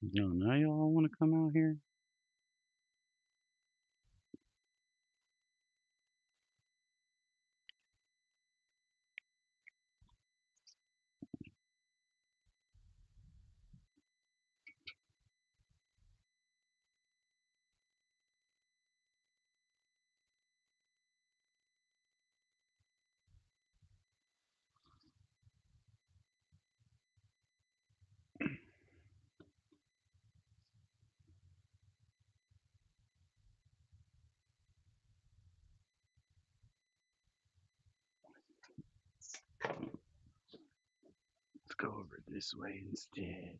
No, now y'all want to come out here? Let's go over this way instead.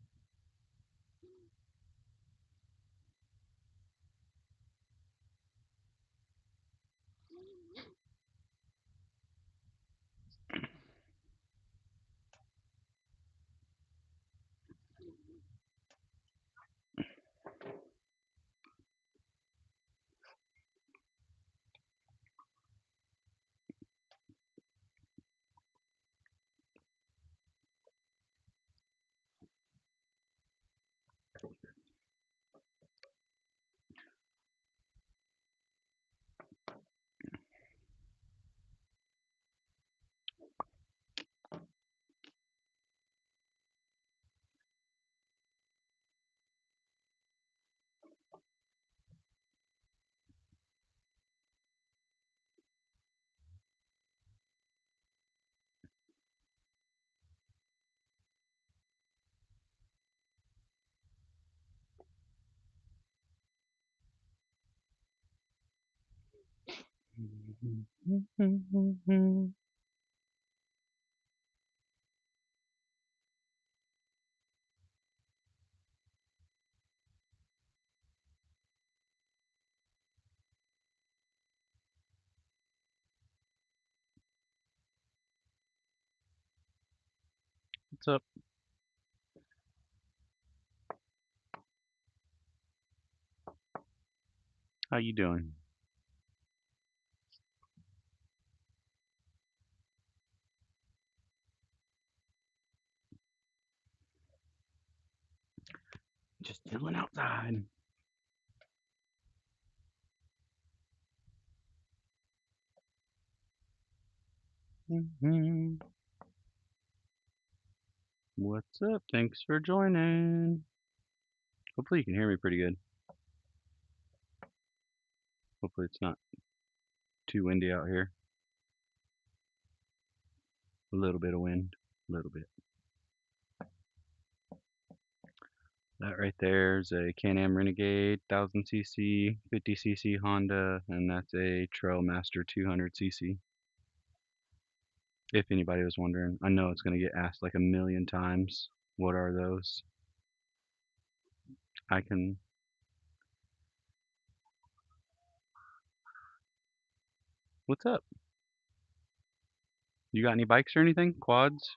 What's up? How you doing? Just chilling outside. What's up? Thanks for joining. Hopefully you can hear me pretty good. Hopefully it's not too windy out here. A little bit of wind. A little bit. That right there is a Can-Am Renegade 1000cc, 50cc Honda, and that's a Trailmaster 200cc. If anybody was wondering, I know it's going to get asked like a million times. What are those? I can. What's up? You got any bikes or anything? Quads?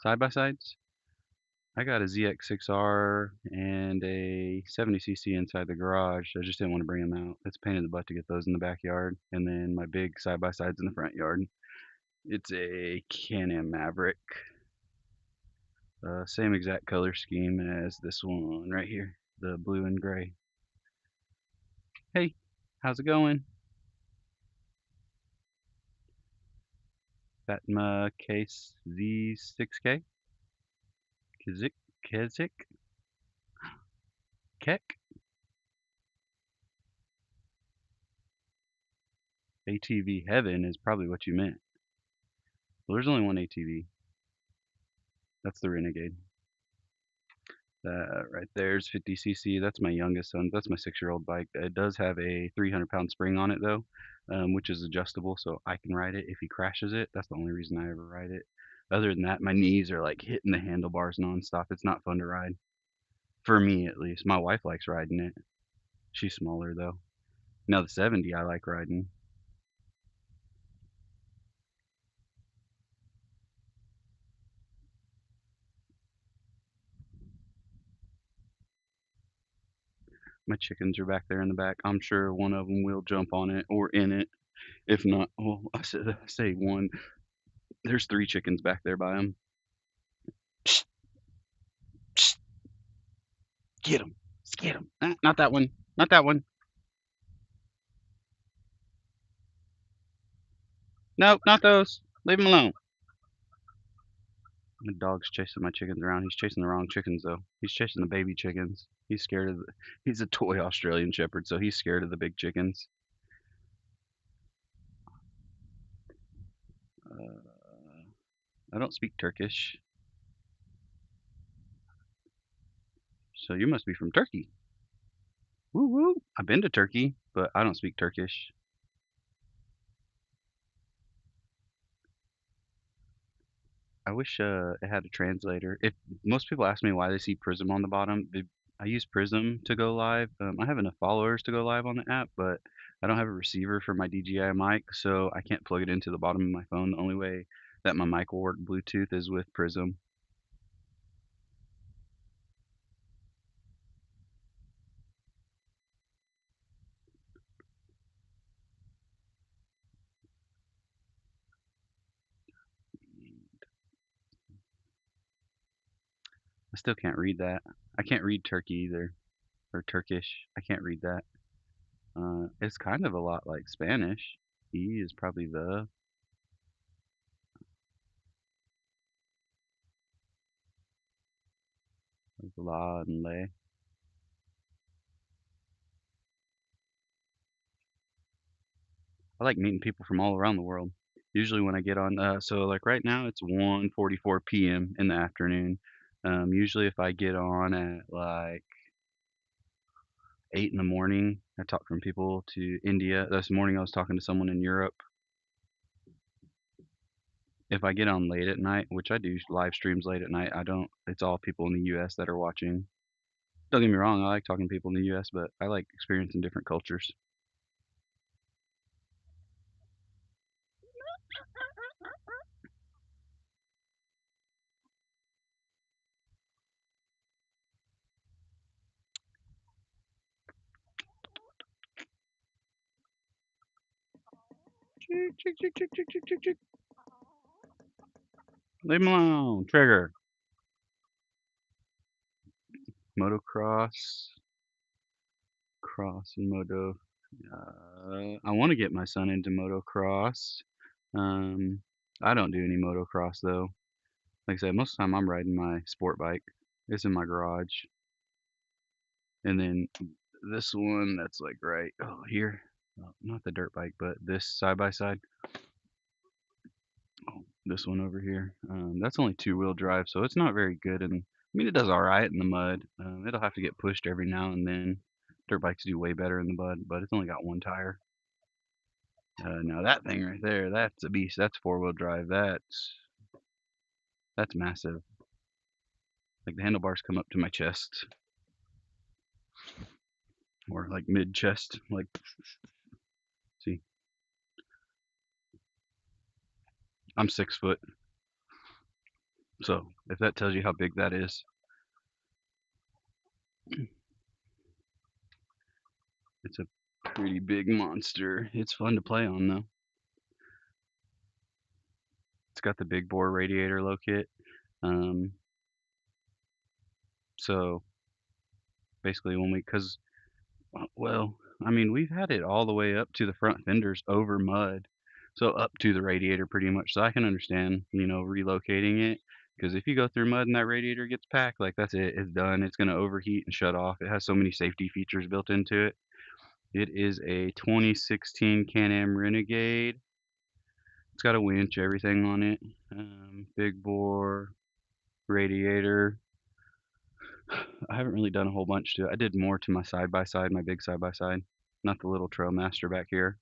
Side by sides? I got a ZX6R and a 70cc inside the garage. I just didn't want to bring them out. It's a pain in the butt to get those in the backyard. And then my big side by sides in the front yard. It's a Can-Am Maverick. Same exact color scheme as this one right here, the blue and gray. Hey, how's it going? Fatma Case Z6K? Kizik? Kezik? Kek? ATV Heaven is probably what you meant. Well, there's only one ATV. That's the Renegade. That right there's 50cc. That's my youngest son. That's my 6-year-old bike. It does have a 300-pound spring on it though, which is adjustable, so I can ride it if he crashes it. That's the only reason I ever ride it. Other than that, my knees are like hitting the handlebars nonstop. It's not fun to ride, for me at least. My wife likes riding it. She's smaller though. Now the 70 I like riding. My chickens are back there in the back. I'm sure one of them will jump on it or in it. If not, well, I say one. There's 3 chickens back there by them. Get him. Get him. Not that one. Not that one. Nope, not those. Leave him alone. The dog's chasing my chickens around. He's chasing the wrong chickens though. He's chasing the baby chickens. He's scared of he's a toy Australian Shepherd, so he's scared of the big chickens. I don't speak Turkish. So you must be from Turkey. Woo woo. I've been to Turkey, but I don't speak Turkish. I wish it had a translator. If most people ask me why they see Prism on the bottom, I use Prism to go live. I have enough followers to go live on the app, but I don't have a receiver for my DJI mic, so I can't plug it into the bottom of my phone. The only way that my mic will work Bluetooth is with Prism. I still can't read that. I can't read Turkey either, or Turkish. I can't read that. It's kind of a lot like Spanish. E is probably the. Like la and le. I like meeting people from all around the world. Usually when I get on, so like right now it's 1:44 p.m. in the afternoon. Usually if I get on at like 8 in the morning, I talk from people to India. This morning I was talking to someone in Europe. If I get on late at night, which I do live streams late at night, I don't, it's all people in the US that are watching. Don't get me wrong, I like talking to people in the US, but I like experiencing different cultures. Chick, chick, chick, chick, chick, chick, chick, chick. Leave him alone. Trigger. Motocross. Cross and moto. I want to get my son into motocross. Um, I don't do any motocross though. Like I said, most of the time I'm riding my sport bike. It's in my garage. And then this one that's like right here. Oh, not the dirt bike, but this side by side. Oh, this one over here. That's only two-wheel drive, so it's not very good. And I mean, it does all right in the mud. It'll have to get pushed every now and then. Dirt bikes do way better in the mud, but it's only got one tire. Now that thing right there, that's a beast. That's four-wheel drive. That's massive. Like the handlebars come up to my chest, or like mid chest. Like, see, I'm 6 foot, so if that tells you how big that is, it's a pretty big monster. It's fun to play on though. It's got the big bore radiator low kit. Um, so basically when we, cause well, I mean, we've had it all the way up to the front fenders over mud. So up to the radiator pretty much. So I can understand, relocating it. Because if you go through mud and that radiator gets packed, like that's it. It's done. It's going to overheat and shut off. It has so many safety features built into it. It is a 2016 Can-Am Renegade. It's got a winch, everything on it. Big bore, radiator. I haven't really done a whole bunch to it. I did more to my side by side, my big side by side, not the little Trailmaster back here.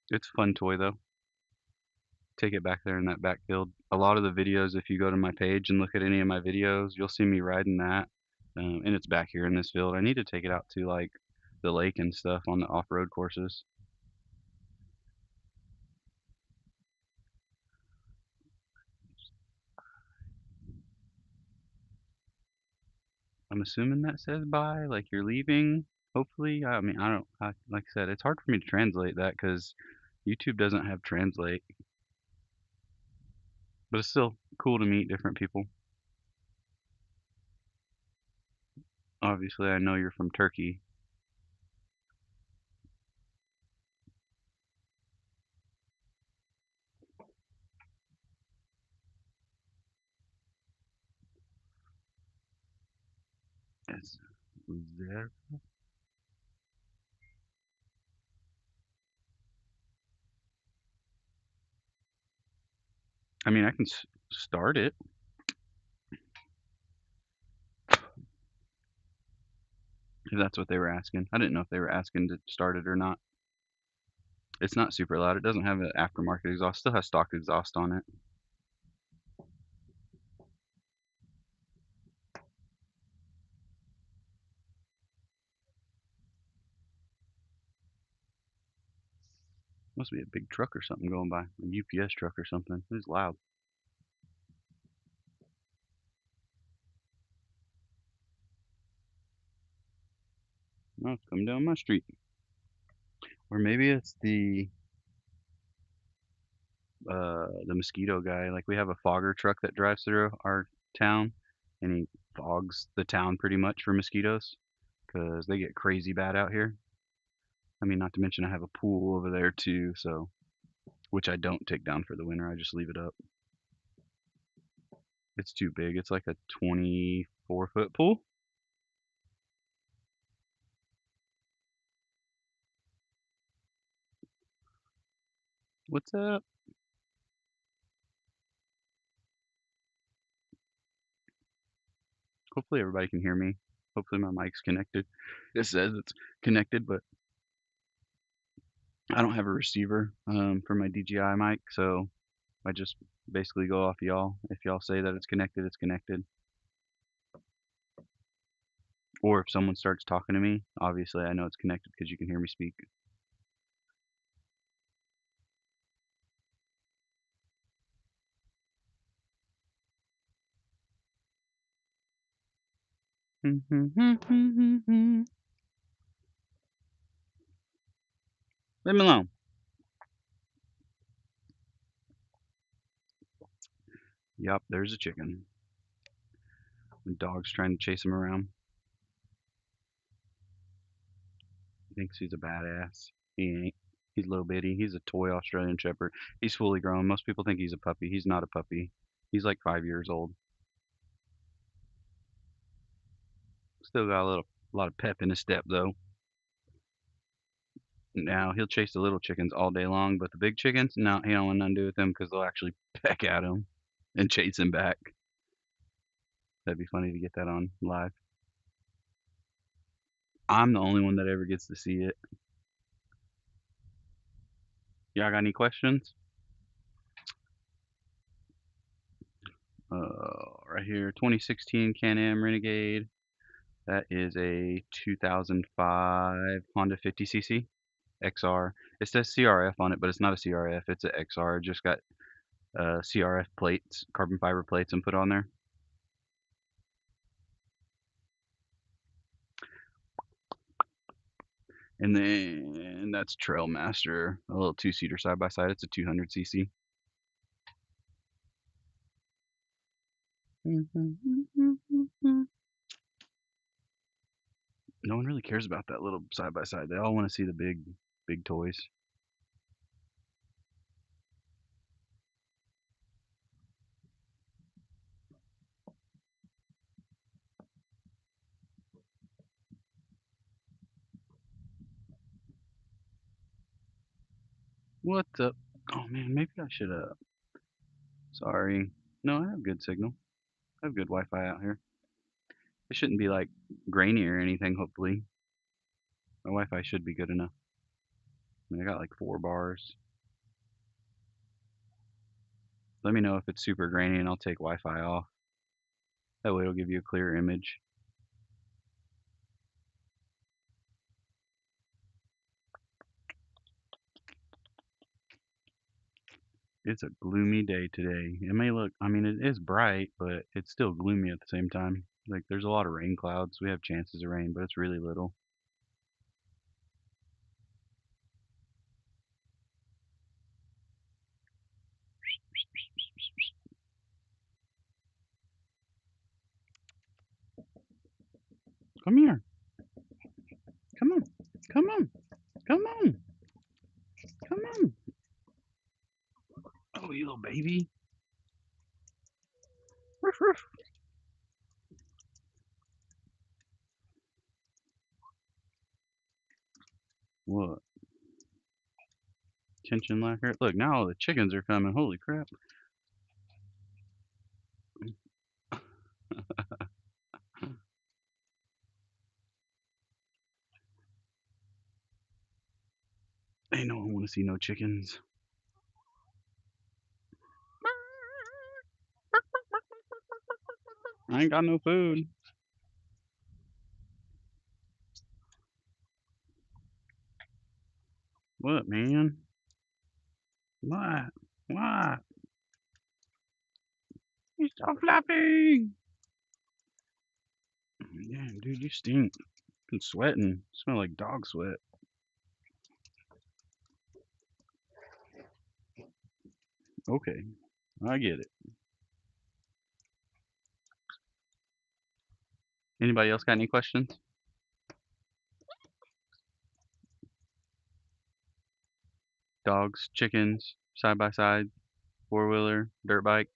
It's a fun toy though. Take it back there in that backfield. A lot of the videos, if you go to my page and look at any of my videos, you'll see me riding that. And it's back here in this field. I need to take it out to like the lake and stuff on the off-road courses. I'm assuming that says bye, like you're leaving. Hopefully, I mean, like I said, it's hard for me to translate that because YouTube doesn't have translate. But it's still cool to meet different people. Obviously, I know you're from Turkey. Yes. There. I mean, I can start it if that's what they were asking. I didn't know if they were asking to start it or not. It's not super loud. It doesn't have an aftermarket exhaust. Still has stock exhaust on it. Must be a big truck or something going by. A UPS truck or something. It's loud. Oh, it's coming down my street. Or maybe it's the mosquito guy. Like we have a fogger truck that drives through our town, and he fogs the town pretty much for mosquitoes because they get crazy bad out here. I mean, not to mention I have a pool over there too, so which I don't take down for the winter. I just leave it up. It's too big. It's like a 24-foot pool. What's up? Hopefully everybody can hear me. Hopefully my mic's connected. It says it's connected, but I don't have a receiver for my DJI mic, so I just basically go off y'all. If y'all say that it's connected, it's connected. Or if someone starts talking to me, obviously I know it's connected because you can hear me speak. Leave me alone. Yup, there's a chicken. The dog's trying to chase him around. He thinks he's a badass. He ain't. He's little bitty. He's a toy Australian Shepherd. He's fully grown. Most people think he's a puppy. He's not a puppy. He's like 5 years old. Still got a lot of pep in his step though. Now he'll chase the little chickens all day long, but the big chickens, no, he don't want nothing to do with them because they'll actually peck at him and chase him back. That'd be funny to get that on live. I'm the only one that ever gets to see it. Y'all got any questions? Right here, 2016 Can-Am Renegade. That is a 2005 Honda 50cc XR. It says CRF on it, but it's not a CRF. It's an XR. It just got CRF plates, carbon fiber plates, and put on there. And then that's Trailmaster, a little two-seater side by side. It's a 200cc. No one really cares about that little side by side. They all want to see the big toys. What's up? Oh man, maybe I should sorry. No, I have good signal. I have good Wi-Fi out here. It shouldn't be like grainy or anything, hopefully. My Wi-Fi should be good enough. I mean, I got like 4 bars. Let me know if it's super grainy and I'll take Wi-Fi off. That way it'll give you a clear image. It's a gloomy day today. It may look, I mean, it is bright, but it's still gloomy at the same time. Like there's a lot of rain clouds. We have chances of rain, but it's really little. Come here. Come on. Come on. Come on. Come on. Oh, you little baby. Ruff, ruff. What? Tension lacquer. Look, now all the chickens are coming. Holy crap. Ain't no one want to see no chickens. I ain't got no food. What, man? What? What? You're so fluffy. Yeah, dude, you stink. Been sweating. Smell like dog sweat. Okay, I get it. Anybody else got any questions? Dogs, chickens, side by side, four wheeler, dirt bike.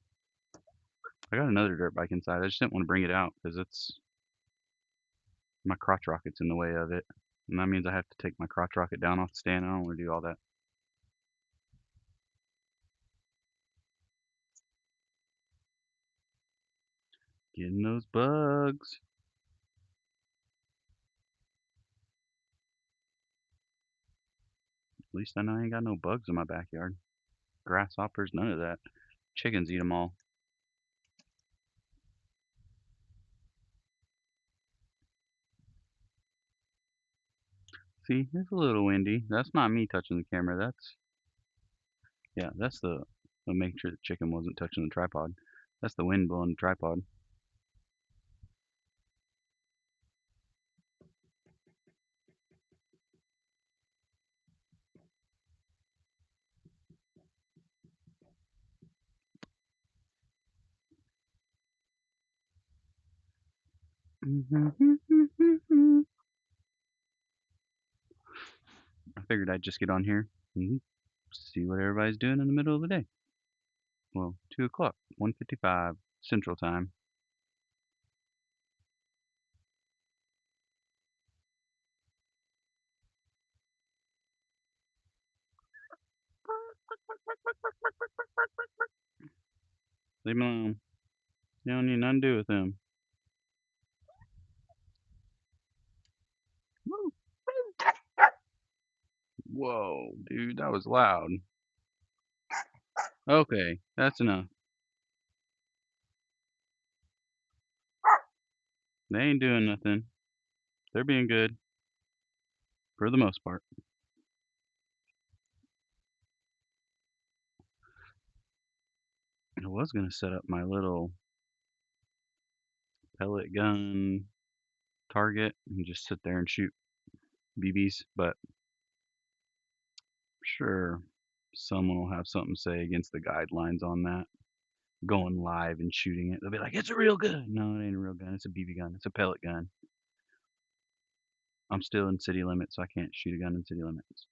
I got another dirt bike inside. I just didn't want to bring it out because it's my crotch rocket's in the way of it, and that means I have to take my crotch rocket down off the stand. I don't want to do all that. Getting those bugs. At least I know I ain't got no bugs in my backyard. Grasshoppers, none of that. Chickens eat them all. See, it's a little windy. That's not me touching the camera. That's the make sure the chicken wasn't touching the tripod. That's the wind blowing the tripod. I figured I'd just get on here and see what everybody's doing in the middle of the day. Well, 2 o'clock, 1:55 Central Time. Leave him alone. You don't need nothing to do with him. Whoa, dude, that was loud. Okay, that's enough. They ain't doing nothing. They're being good. For the most part. I was going to set up my little pellet gun target and just sit there and shoot BBs, but sure, someone will have something to say against the guidelines on that. Going live and shooting it. They'll be like, it's a real gun. No, it ain't a real gun. It's a BB gun. It's a pellet gun. I'm still in city limits, so I can't shoot a gun in city limits.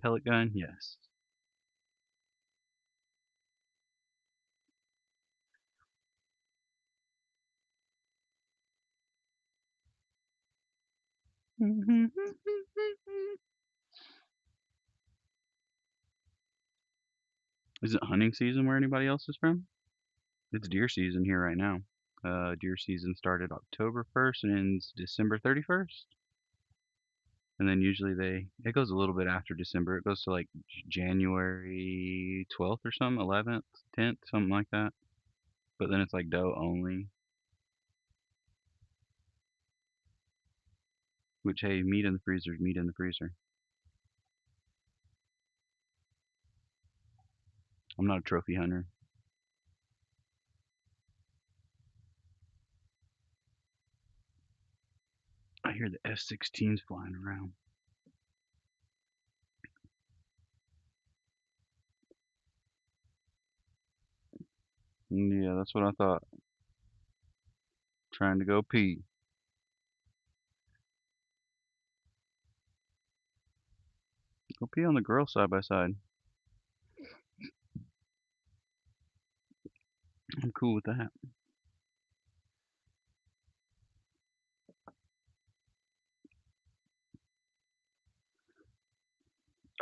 Pellet gun? Yes. Is it hunting season where anybody else is from? It's deer season here right now. Deer season started October 1st and ends December 31st. And then usually it goes a little bit after December. It goes to like January 12th or something, 11th, 10th, something like that. But then it's like doe only. Which, hey, meat in the freezer is meat in the freezer. I'm not a trophy hunter. I hear the F-16s flying around. Yeah, that's what I thought. Trying to go pee. Go pee on the girl side by side. I'm cool with that.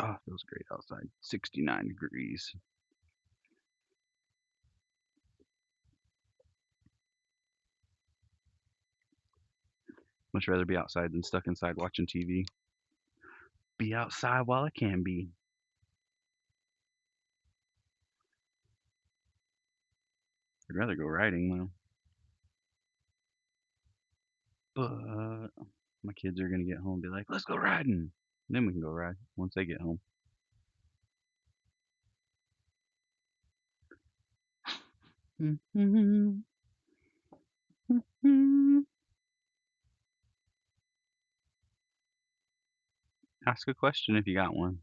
Oh, it feels great outside. 69 degrees. Much rather be outside than stuck inside watching TV. Be outside while I can be. I'd rather go riding though. But my kids are gonna get home and be like, let's go riding. Then we can go ride once they get home. Ask a question if you got one.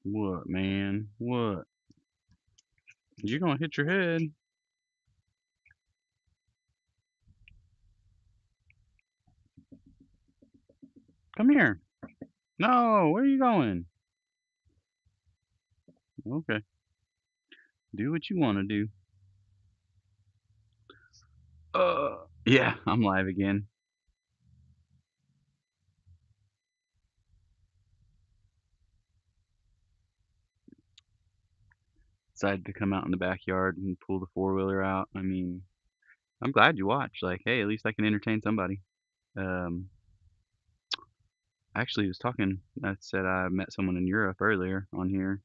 What, man? What? You're gonna hit your head. Come here. No, where are you going? Okay. Do what you want to do. Yeah, I'm live again. Decided to come out in the backyard and pull the four-wheeler out. I mean, I'm glad you watched. Like, hey, at least I can entertain somebody. Um, I actually was talking. I said I met someone in Europe earlier on here.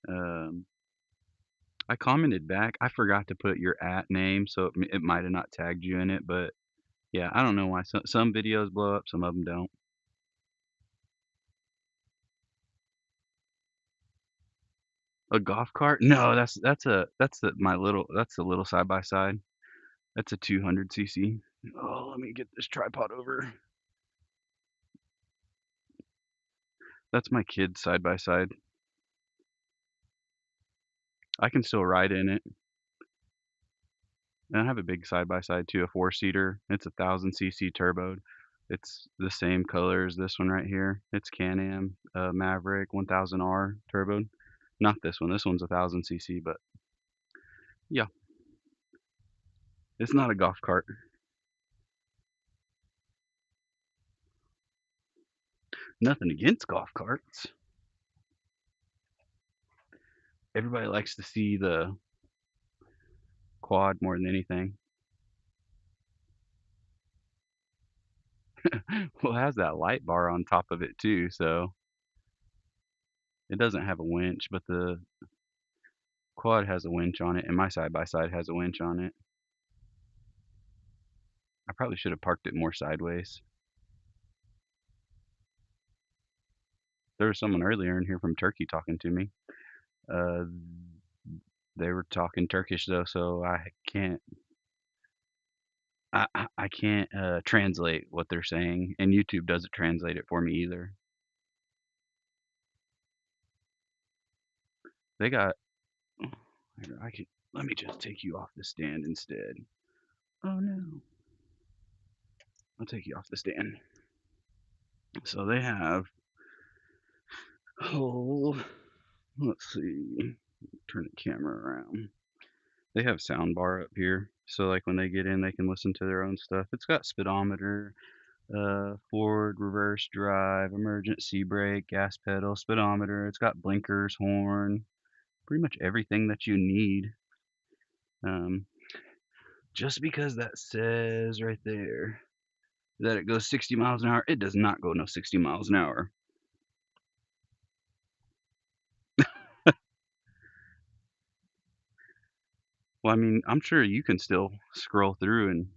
I commented back. I forgot to put your at name, so it might have not tagged you in it. But yeah, I don't know why some videos blow up, some of them don't. A golf cart? No, that's the little side by side. That's a 200cc. Oh, let me get this tripod over. That's my kid's side by side. I can still ride in it. And I have a big side by side too, a four-seater. It's a 1000cc turboed. It's the same color as this one right here. It's Can-Am Maverick 1000R turboed. Not this one. This one's a 1000cc, but yeah, it's not a golf cart. Nothing against golf carts. Everybody likes to see the quad more than anything. Well, it has that light bar on top of it too, so it doesn't have a winch, but the quad has a winch on it, and my side by side has a winch on it. I probably should have parked it more sideways. There was someone earlier in here from Turkey talking to me. Uh, they were talking Turkish though, so I can't translate what they're saying, and YouTube doesn't translate it for me either. They got. Here, I can. Let me just take you off the stand instead. Oh no. I'll take you off the stand. So they have. Oh, let's see. Turn the camera around. They have soundbar up here, so like when they get in, they can listen to their own stuff. It's got speedometer, forward, reverse drive, emergency brake, gas pedal, speedometer. It's got blinkers, horn, pretty much everything that you need. Um, just because that says right there that it goes 60 miles an hour, it does not go no 60 miles an hour. Well, I mean, I'm sure you can still scroll through and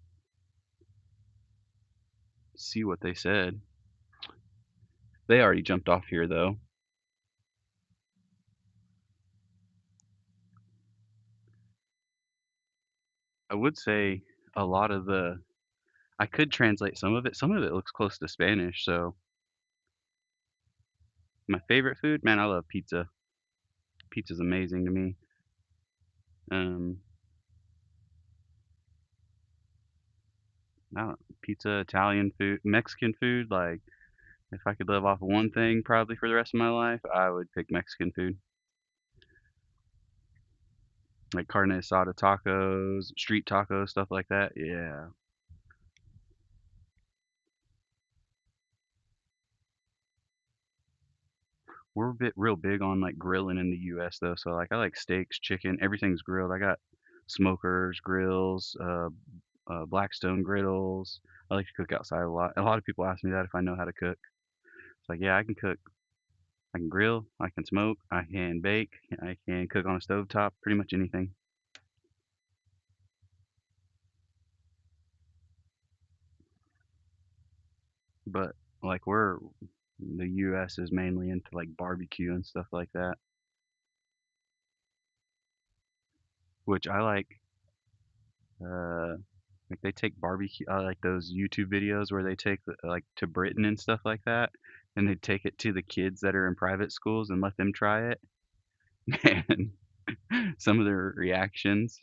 see what they said. They already jumped off here though. I would say a lot of the I could translate some of it. Some of it looks close to Spanish, so My favorite food? Man, I love pizza. Pizza's amazing to me. Um, I don't pizza, Italian food, Mexican food, like, if I could live off of one thing probably for the rest of my life, I would pick Mexican food. Like carne asada tacos, street tacos, stuff like that. Yeah. We're a bit real big on like grilling in the US though. So like I like steaks, chicken, everything's grilled. I got smokers, grills, Blackstone griddles. I like to cook outside a lot. A lot of people ask me that if I know how to cook. It's like, yeah, I can cook. I can grill, I can smoke, I can bake, I can cook on a stove top, pretty much anything. But like the US is mainly into like barbecue and stuff like that, which I uh like they take barbecue I like those YouTube videos where they take like to Britain and stuff like that and they take it to the kids that are in private schools and let them try it. And some of their reactions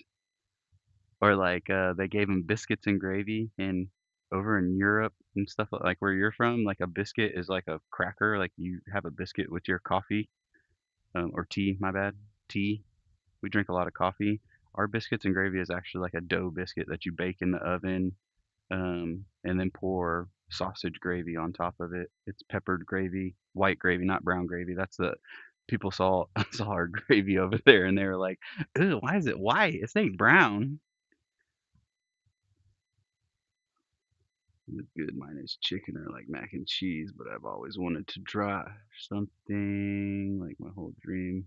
or like they gave them biscuits and gravy and over in Europe and stuff like where you're from, like a biscuit is like a cracker, like you have a biscuit with your coffee, or tea, my bad, tea. We drink a lot of coffee. Our biscuits and gravy is actually like a dough biscuit that you bake in the oven, and then pour sausage gravy on top of it. It's peppered gravy, white gravy, not brown gravy. That's the people saw saw our gravy over there and they were like, "Ew, why is it white? It's ain't brown." It's good. Mine is chicken or like mac and cheese, but I've always wanted to try something like my whole dream.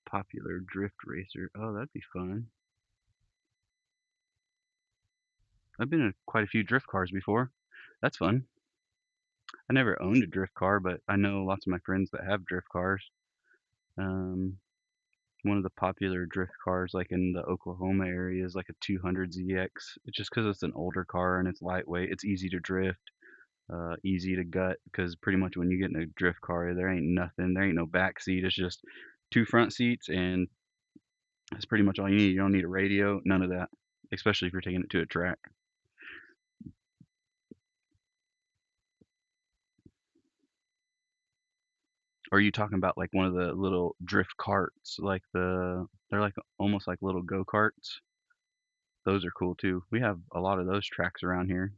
Popular drift racer. Oh, that'd be fun. I've been in quite a few drift cars before. That's fun. I never owned a drift car, but I know lots of my friends that have drift cars. Um, one of the popular drift cars, like in the Oklahoma area, is like a 200 ZX. It's just because it's an older car and it's lightweight. It's easy to drift, easy to gut. Because pretty much when you get in a drift car, there ain't nothing. There ain't no back seat. It's just two front seats, and that's pretty much all you need. You don't need a radio, none of that. Especially if you're taking it to a track. Or are you talking about like one of the little drift carts, like they're like almost like little go-karts? Those are cool too. We have a lot of those tracks around here.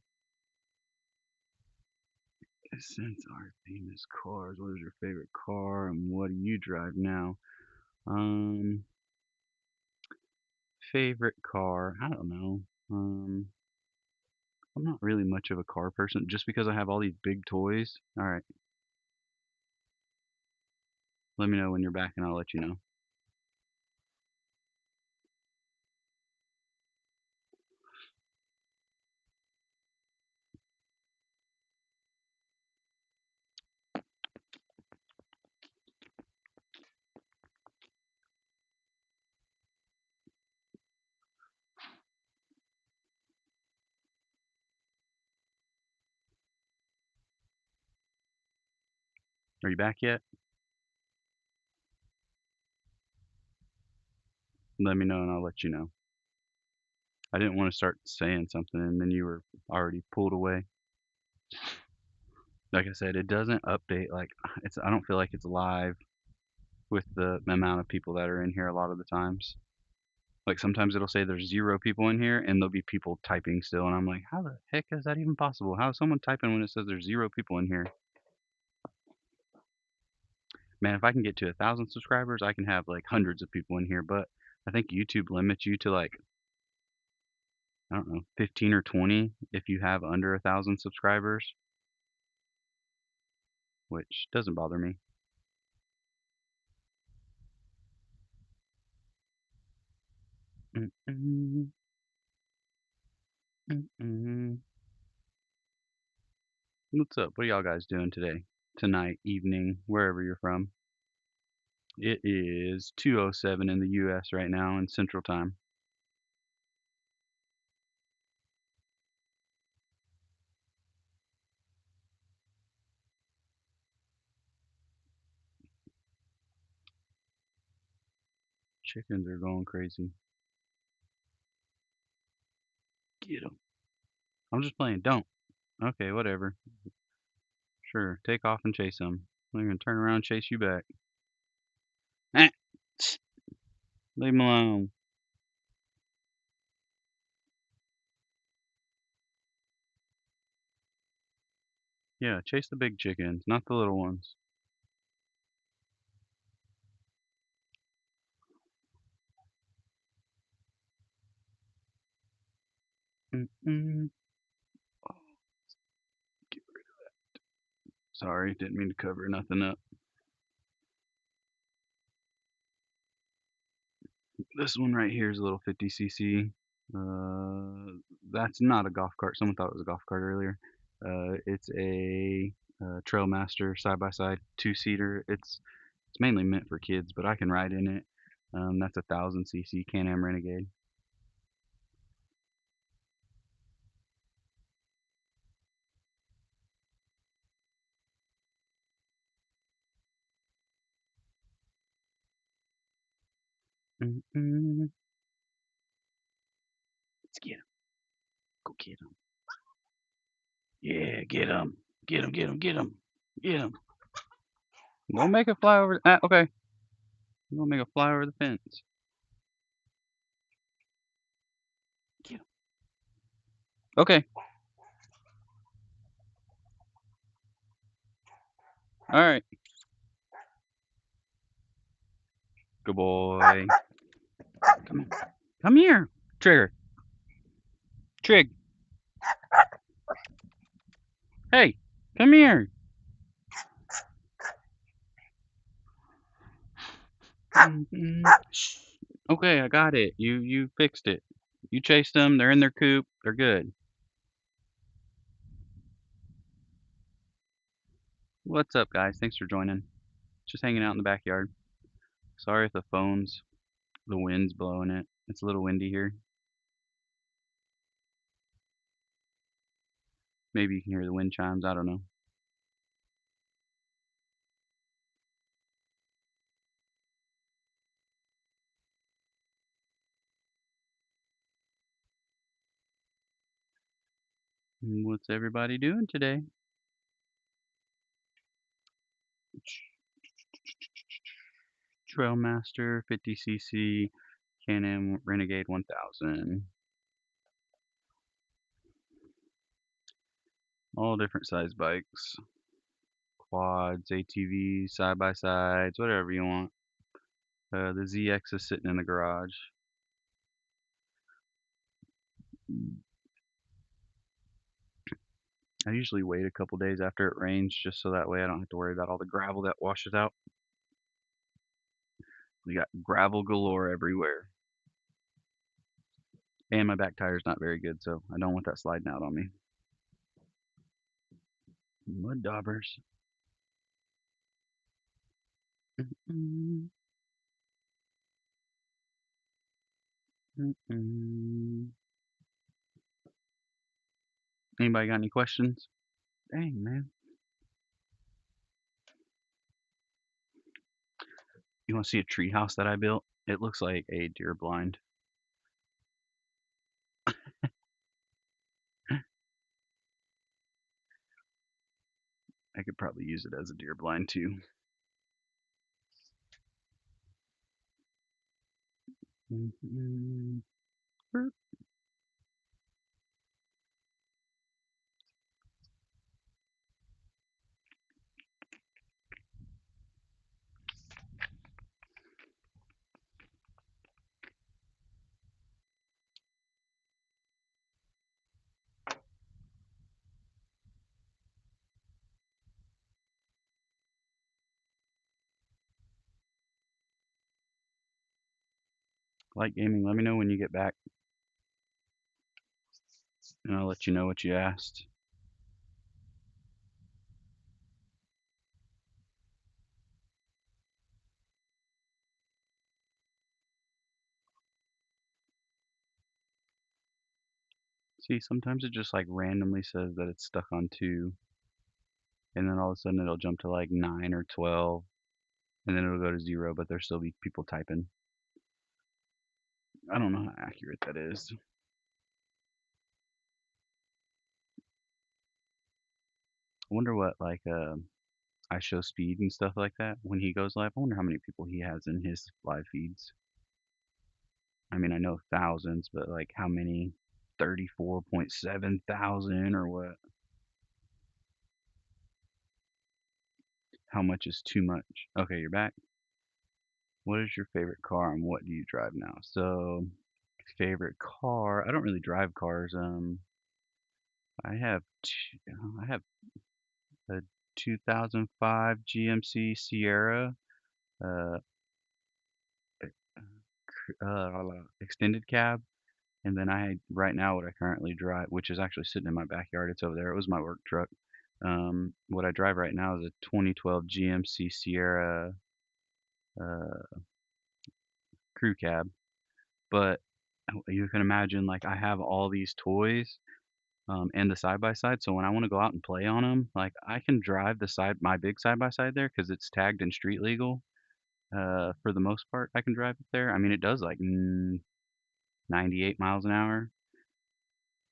Since our famous cars, what is your favorite car and what do you drive now? Um, Favorite car, I don't know. I'm not really much of a car person just because I have all these big toys. All right, let me know when you're back and I'll let you know. Are you back yet? Let me know and I'll let you know. I didn't want to start saying something and then you were already pulled away. Like I said, it doesn't update like I don't feel like it's live with the amount of people that are in here a lot of the times. Like sometimes it'll say there's 0 people in here and there'll be people typing still and I'm like, "How the heck is that even possible? How is someone typing when it says there's 0 people in here?" Man, if I can get to 1,000 subscribers, I can have like hundreds of people in here, but I think YouTube limits you to like, I don't know, 15 or 20 if you have under 1,000 subscribers, which doesn't bother me. Mm-mm, mm-mm. What's up? What are y'all guys doing today? Tonight, evening, wherever you're from? It is 2:07 in the US right now in Central Time. Chickens are going crazy. Get them. I'm just playing. Don't. Okay, whatever. Sure. Take off and chase them. I'm gonna turn around and chase you back. Ah, leave them alone. Yeah, chase the big chickens, not the little ones. Mm-mm. Oh, get rid of Sorry, didn't mean to cover nothing up. This one right here is a little 50cc. That's not a golf cart. Someone thought it was a golf cart earlier. It's a Trailmaster side by side two-seater. It's mainly meant for kids, but I can ride in it. That's a 1000cc Can-Am Renegade. Mm-mm. Let's get him. Go get him. Yeah, get him. Get him. Get him. Get him. Get him. Don't make it fly over. Ah, okay. I'm gonna make it fly over the fence. Get him. Okay. All right. Good boy. Come on. Come here. Trigger. Trig. Hey. Come here. Shh. Okay, I got it. You fixed it. You chased them. They're in their coop. They're good. What's up, guys? Thanks for joining. Just hanging out in the backyard. Sorry if the wind's blowing it. It's a little windy here. Maybe you can hear the wind chimes. I don't know. What's everybody doing today? Trailmaster 50cc Can-Am Renegade 1000. All different size bikes. Quads, ATVs, side-by-sides, whatever you want. The ZX is sitting in the garage. I usually wait a couple days after it rains just so that way I don't have to worry about all the gravel that washes out. We got gravel galore everywhere. And my back tire's not very good, so I don't want that sliding out on me. Mud daubers. Mm-mm. Mm-mm. Anybody got any questions? Dang, man. You want to see a tree house that I built? It looks like a deer blind. I could probably use it as a deer blind too. Mm-hmm. Light gaming, let me know when you get back, and I'll let you know what you asked. See, sometimes it just like randomly says that it's stuck on 2, and then all of a sudden it'll jump to like 9 or 12, and then it'll go to 0, but there'll still be people typing. I don't know how accurate that is. I wonder what like I show speed and stuff like that when he goes live. I wonder how many people he has in his live feeds. I mean, I know thousands, but like how many? 34.7 thousand or what? How much is too much? Okay, you're back. What is your favorite car and what do you drive now? So, favorite car, I don't really drive cars. I have I have a 2005 GMC Sierra, uh, extended cab, and then right now what I currently drive, which is actually sitting in my backyard. It's over there. It was my work truck. What I drive right now is a 2012 GMC Sierra uh, crew cab. But you can imagine, like I have all these toys and the side by side. So when I want to go out and play on them, like I can drive my big side by side there because it's tagged and street legal. For the most part, I can drive it there. I mean, it does like 98 miles an hour.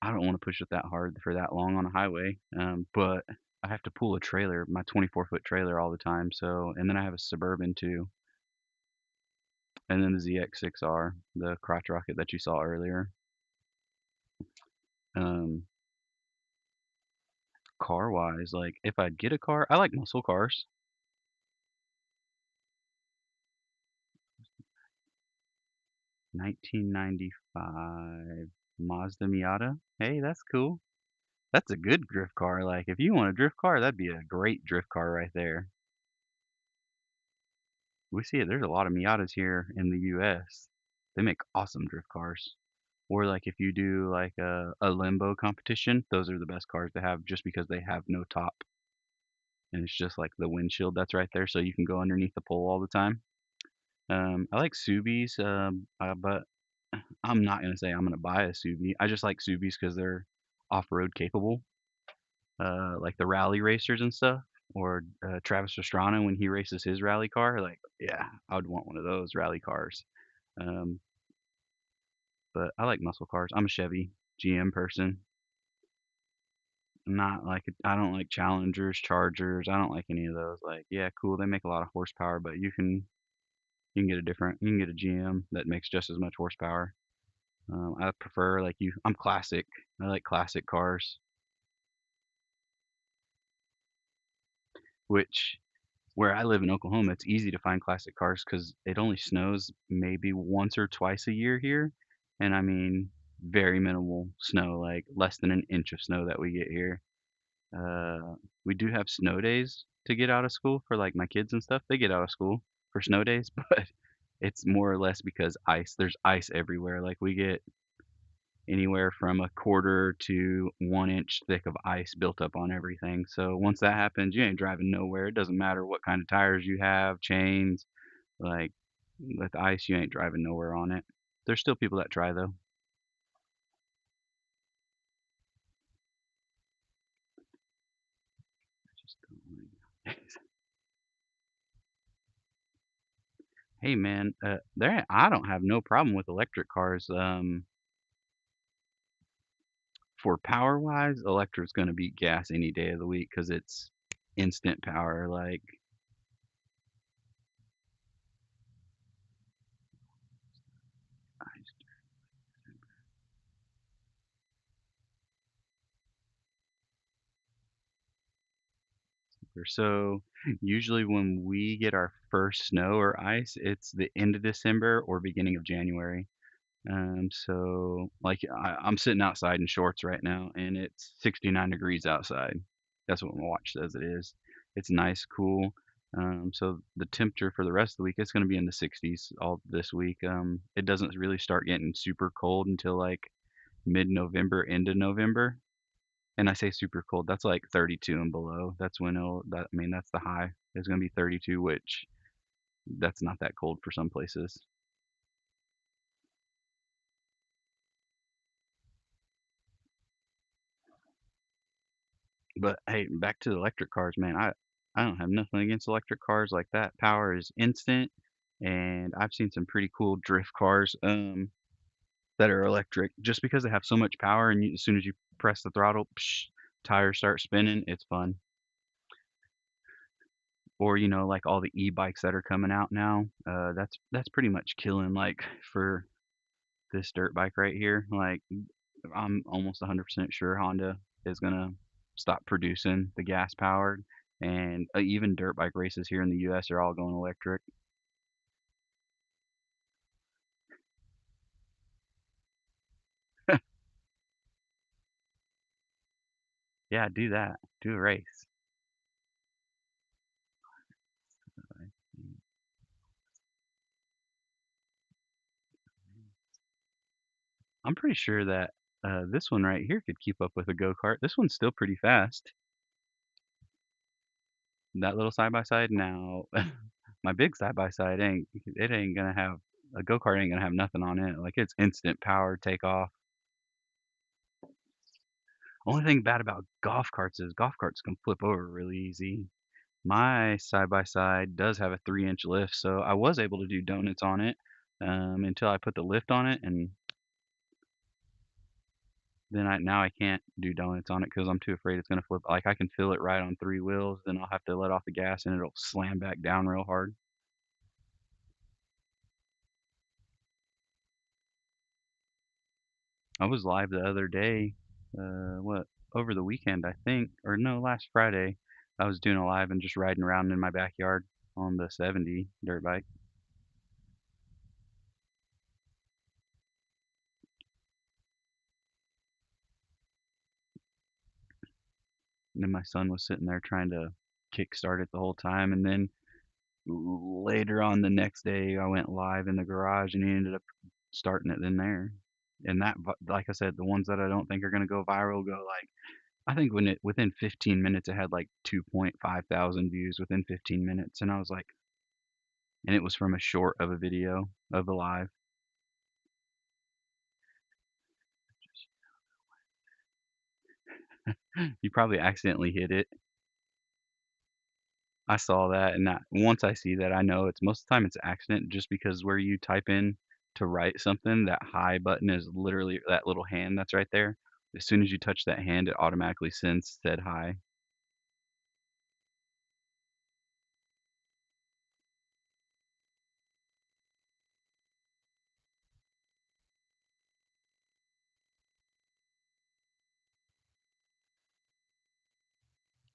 I don't want to push it that hard for that long on a highway, but I have to pull a trailer, my 24-foot trailer all the time. So, and then I have a Suburban too, and then the ZX6R, the crotch rocket that you saw earlier. Um, car wise, like if I'd get a car, I like muscle cars. 1995 Mazda Miata. Hey, that's cool. That's a good drift car. Like if you want a drift car, that'd be a great drift car right there. We see it. There's a lot of Miatas here in the US. They make awesome drift cars. Or like if you do like a limbo competition, those are the best cars to have just because they have no top. And it's just like the windshield that's right there so you can go underneath the pole all the time. I like Subis, but I'm not gonna say I'm gonna buy a Subi. I just like Subis because they're off-road capable, like the rally racers and stuff. Or Travis Pastrana when he races his rally car, like yeah, I would want one of those rally cars. Um, but I like muscle cars. I'm a Chevy GM person. Not like I don't like Challengers, Chargers. I don't like any of those. Like yeah, cool. They make a lot of horsepower, but you can get a different. You can get a GM that makes just as much horsepower. I prefer like you. I'm classic. I like classic cars, which where I live in Oklahoma, it's easy to find classic cars because it only snows maybe once or twice a year here, and I mean very minimal snow, like less than an inch of snow that we get here. Uh, we do have snow days to get out of school for like my kids and stuff. They get out of school for snow days, but it's more or less because ice. There's ice everywhere. Like we get anywhere from a quarter to 1 inch thick of ice built up on everything. So once that happens, you ain't driving nowhere. It doesn't matter what kind of tires you have, chains, like with ice, you ain't driving nowhere on it. There's still people that try though. I just don't like- Hey man, I don't have no problem with electric cars. For power wise, electric's gonna beat gas any day of the week because it's instant power. Like so usually when we get our first snow or ice, it's the end of December or beginning of January. So like I'm sitting outside in shorts right now and it's 69 degrees outside. That's what my watch says it is. It's nice, cool. So the temperature for the rest of the week, it's going to be in the 60s all this week. It doesn't really start getting super cold until like mid-November, end of November. And I say super cold, that's like 32 and below. That's when I mean, that's the high. It's gonna be 32, which that's not that cold for some places. But hey, back to the electric cars, man. I don't have nothing against electric cars like that. Power is instant, and I've seen some pretty cool drift cars. that are electric just because they have so much power and as soon as you press the throttle, tires start spinning, it's fun. Or, like all the e-bikes that are coming out now, that's pretty much killing, like, for this dirt bike right here, like, I'm almost 100% sure Honda is gonna stop producing the gas powered, and, even dirt bike races here in the US are all going electric. Yeah, do that. Do a race. I'm pretty sure that, this one right here could keep up with a go-kart. This one's still pretty fast. That little side by side now, my big side by side ain't gonna have a go-kart ain't gonna have nothing on it. Like, it's instant power takeoff. Only thing bad about golf carts is golf carts can flip over really easy. My side by side does have a 3-inch lift, so I was able to do donuts on it, until I put the lift on it, and then I can't do donuts on it because 'cause I'm too afraid it's gonna flip. Like, I can feel it right on 3 wheels, then I'll have to let off the gas and it'll slam back down real hard. I was live the other day, over the weekend, I think, or no, last Friday. I was doing a live and just riding around in my backyard on the 70 dirt bike. And then my son was sitting there trying to kickstart it the whole time. And then later on the next day, I went live in the garage and he ended up starting it in there. And like I said, the ones that I don't think are going to go viral go like, I think within 15 minutes, it had like 2.5 thousand views within 15 minutes. And I was like, and it was from a short of a video of a live. You probably accidentally hit it. I saw that, and that once I see that, I know it's most of the time it's accident just because where you type in to write something, that "hi" button is literally that little hand that's right there. As soon as you touch that hand, it automatically sends said "hi."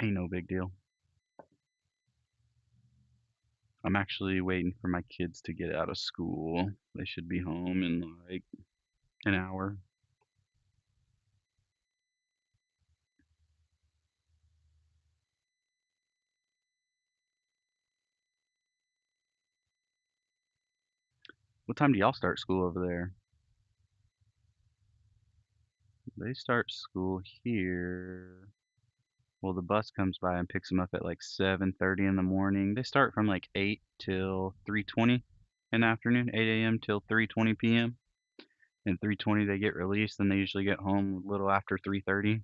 Ain't no big deal. I'm actually waiting for my kids to get out of school. They should be home in, like, an hour. What time do y'all start school over there? They start school here. Well, the bus comes by and picks them up at like 7:30 in the morning. They start from like 8 till 3:20 in the afternoon, 8 a.m. till 3:20 p.m. And 3:20 they get released, and they usually get home a little after 3:30.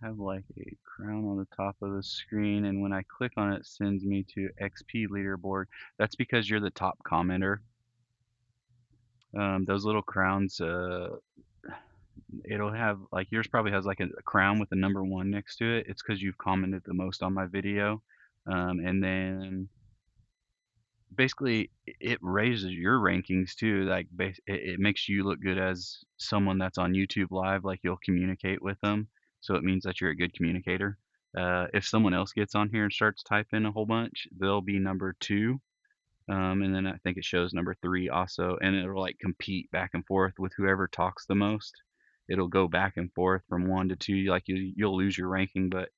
Have like a crown on the top of the screen, and when I click on it, it sends me to XP leaderboard. That's because you're the top commenter. Those little crowns, it'll have like yours probably has like a crown with the number one next to it. It's because you've commented the most on my video. And then basically it raises your rankings too. Like it makes you look good as someone that's on YouTube live. Like you'll communicate with them, so it means that you're a good communicator. If someone else gets on here and starts typing a whole bunch, they'll be number two. And then I think it shows number three also, and it'll like compete back and forth with whoever talks the most. It'll go back and forth from one to two. Like you'll lose your ranking, but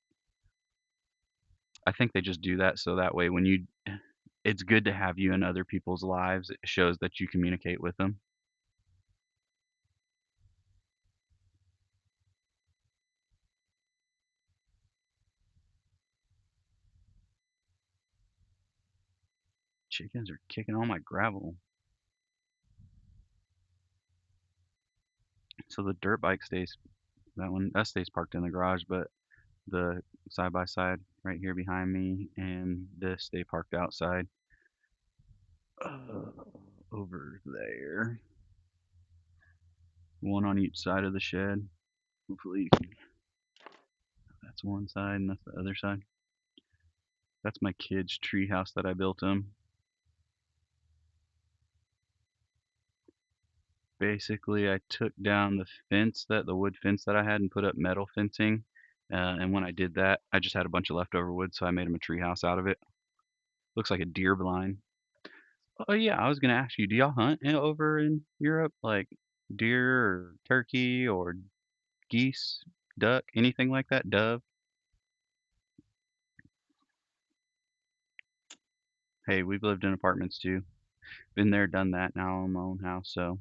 I think they just do that so that way when you it's good to have you in other people's lives. It shows that you communicate with them. Chickens are kicking all my gravel. So the dirt bike stays that stays parked in the garage, but the side by side right here behind me and this stay parked outside. Uh, Over there. One on each side of the shed. Hopefully you can, that's one side and that's the other side. That's my kid's tree house that I built him. Basically, I took down the wood fence that I had and put up metal fencing. And when I did that, I just had a bunch of leftover wood, so I made him a tree house out of it. Looks like a deer blind. Oh yeah, I was gonna ask you, do y'all hunt over in Europe, like deer or turkey or geese, duck, anything like that? Dove? Hey, we've lived in apartments too. Been there, done that. Now I own my own house, so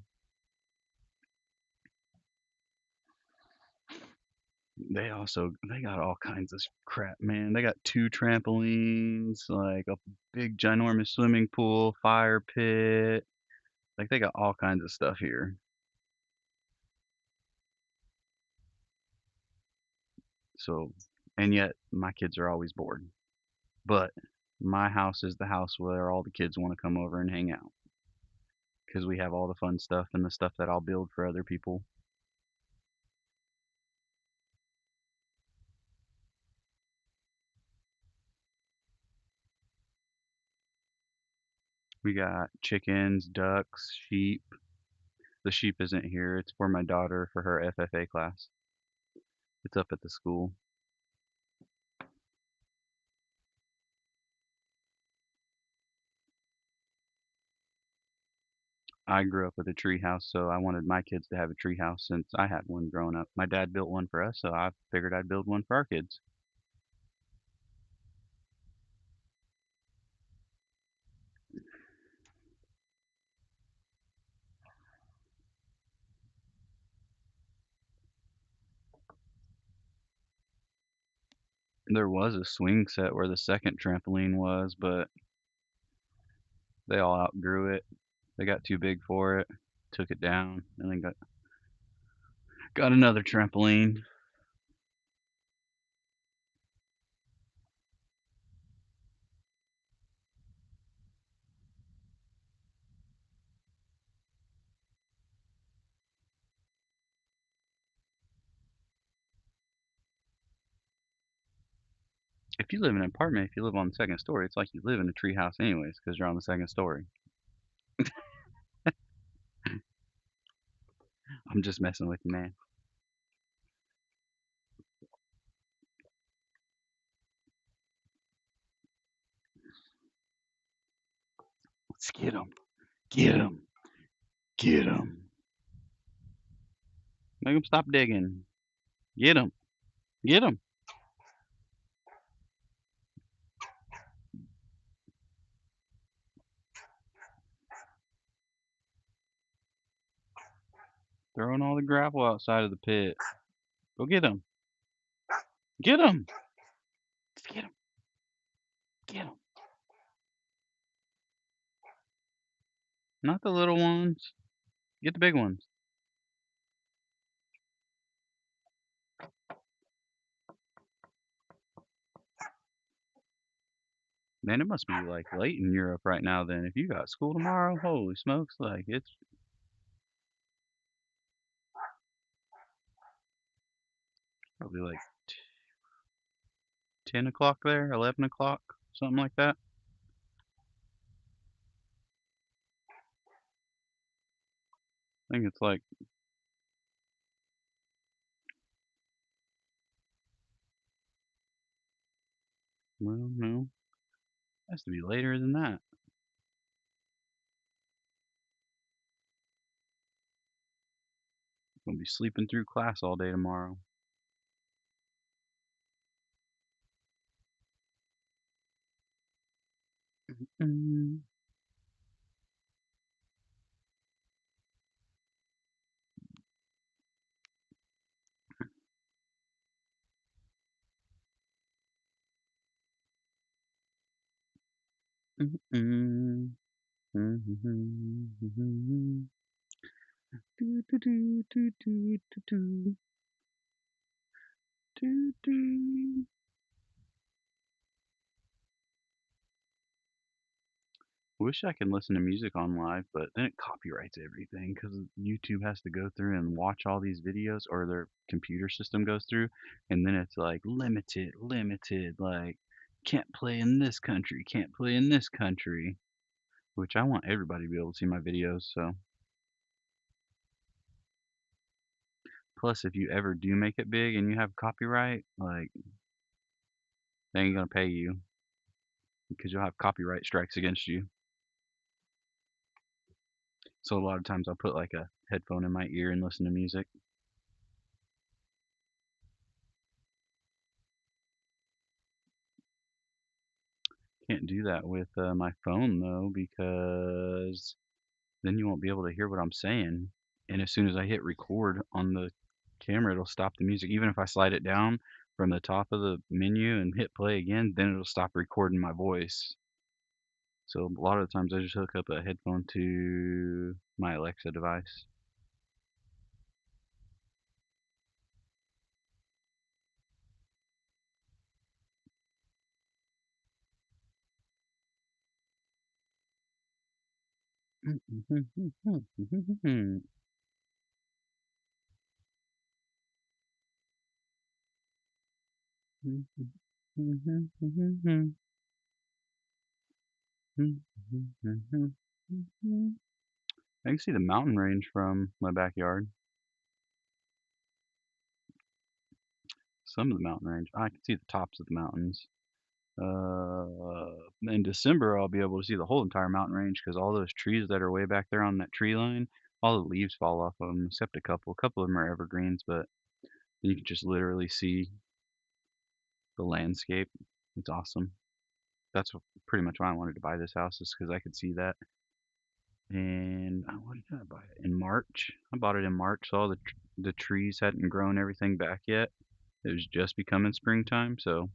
they got all kinds of crap, man. They got two trampolines, like a big ginormous swimming pool, fire pit. Like they got all kinds of stuff here. So, and yet my kids are always bored. But my house is the house where all the kids want to come over and hang out because we have all the fun stuff and the stuff that I'll build for other people. We got chickens, ducks, sheep. The sheep isn't here. It's for my daughter for her FFA class. It's up at the school. I grew up with a tree house, so I wanted my kids to have a tree house since I had one growing up. My dad built one for us, so I figured I'd build one for our kids. There was a swing set where the second trampoline was, but they all outgrew it. They got too big for it, took it down, and then got another trampoline. If you live in an apartment, if you live on the second story, it's like you live in a tree house anyways, because you're on the second story. I'm just messing with you, man. Let's get them. Get them. Get them. Make them stop digging. Get them. Get them. Throwing all the gravel outside of the pit. Go get them. Get them. Get them. Get them. Not the little ones. Get the big ones. Man, it must be like late in Europe right now then. If you got school tomorrow, holy smokes, like it's probably like 10 o'clock there, 11 o'clock, something like that. I think it's like, well, no, it has to be later than that. I'm gonna be sleeping through class all day tomorrow. Mm, mm, mm, mm, mm, mm, do do do do do do do do do. Wish I could listen to music on live, but then it copyrights everything because YouTube has to go through and watch all these videos, or their computer system goes through, and then it's like limited, limited, like can't play in this country, can't play in this country, which I want everybody to be able to see my videos. So, plus, if you ever do make it big and you have copyright, like they ain't gonna pay you because you'll have copyright strikes against you. So a lot of times I'll put like a headphone in my ear and listen to music. Can't do that with my phone though, because then you won't be able to hear what I'm saying. And as soon as I hit record on the camera, it'll stop the music. Even if I slide it down from the top of the menu and hit play again, then it'll stop recording my voice. So a lot of the times I just hook up a headphone to my Alexa device. I can see the mountain range from my backyard. Some of the mountain range. I can see the tops of the mountains. In December, I'll be able to see the whole entire mountain range because all those trees that are way back there on that tree line, all the leaves fall off of them except a couple. A couple of them are evergreens, but you can just literally see the landscape. It's awesome. That's pretty much why I wanted to buy this house, is because I could see that. And when did I buy it? In March. I bought it in March, so all the trees hadn't grown everything back yet. It was just becoming springtime, so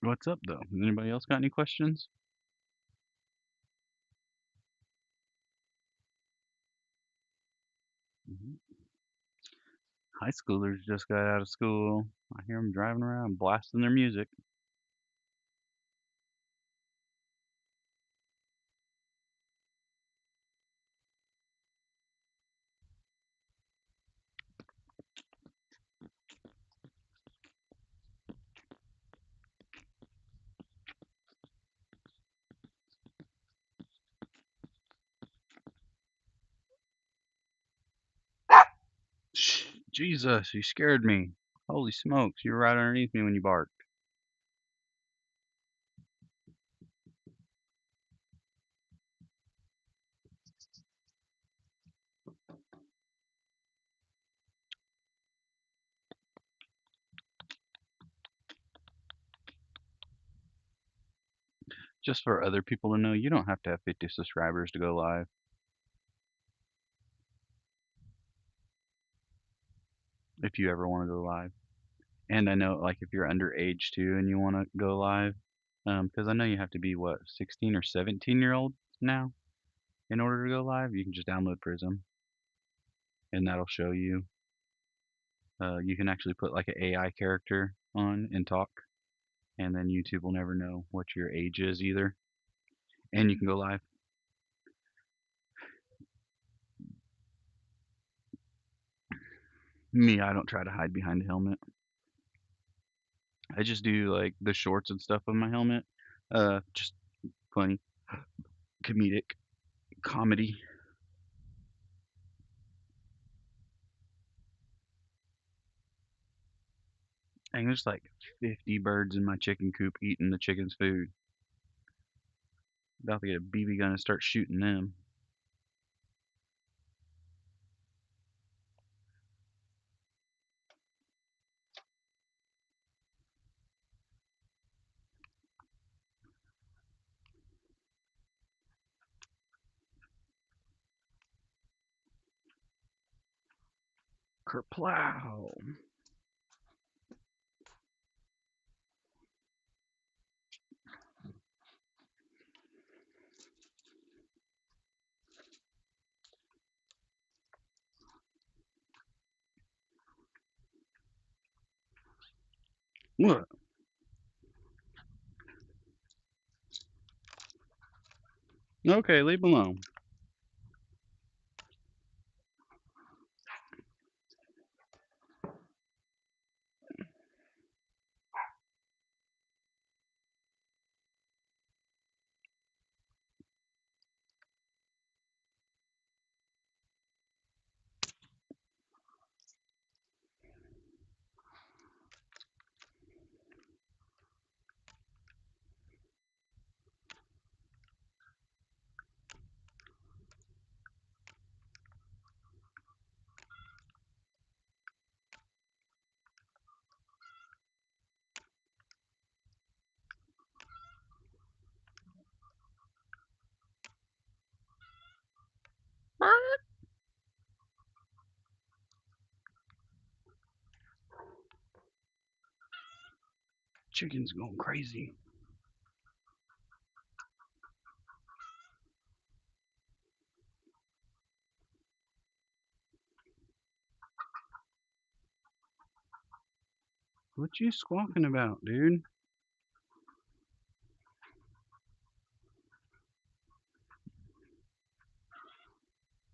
what's up though? Anybody else got any questions? Mhm. High schoolers just got out of school. I hear them driving around blasting their music. Shh, Jesus, you scared me. Holy smokes, you were right underneath me when you barked. Just for other people to know, you don't have to have 50 subscribers to go live. If you ever want to go live. And I know, like, if you're underage too and you want to go live, because I know you have to be, what, 16 or 17-year-old now in order to go live. You can just download Prism, and that'll show you. You can actually put like an AI character on and talk, and then YouTube will never know what your age is either. And you can go live. Me, I don't try to hide behind a helmet. I just do like the shorts and stuff of my helmet. Just funny, comedic, comedy. And there's like 50 birds in my chicken coop eating the chicken's food. About to get a BB gun and start shooting them. Kerplow. What? Okay, leave him alone. Chicken's going crazy. What you squawking about, dude?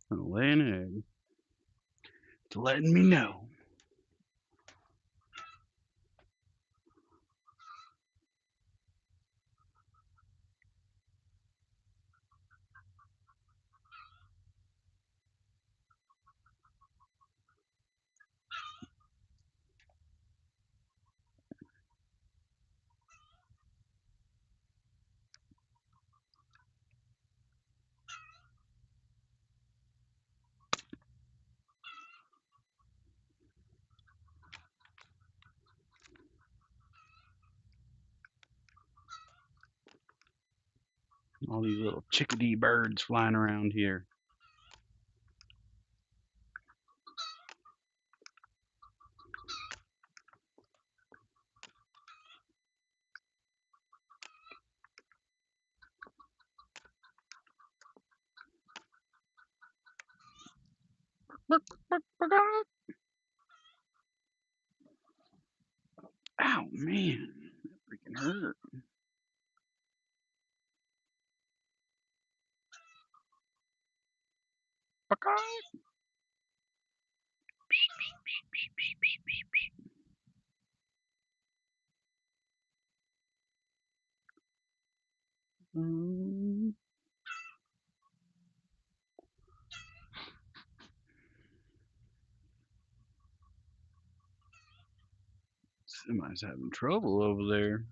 Gonna lay an egg. It's letting me know. All these little chickadee birds flying around here. Ow, man. That freaking hurt. Mm, Somebody's having trouble over there.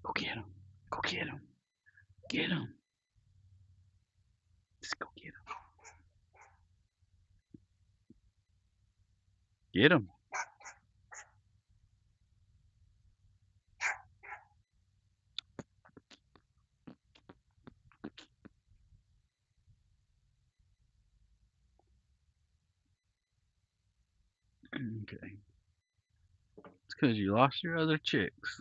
Go get him. Go get him. Get him. Just go get him. Get him. Okay. It's because you lost your other chicks.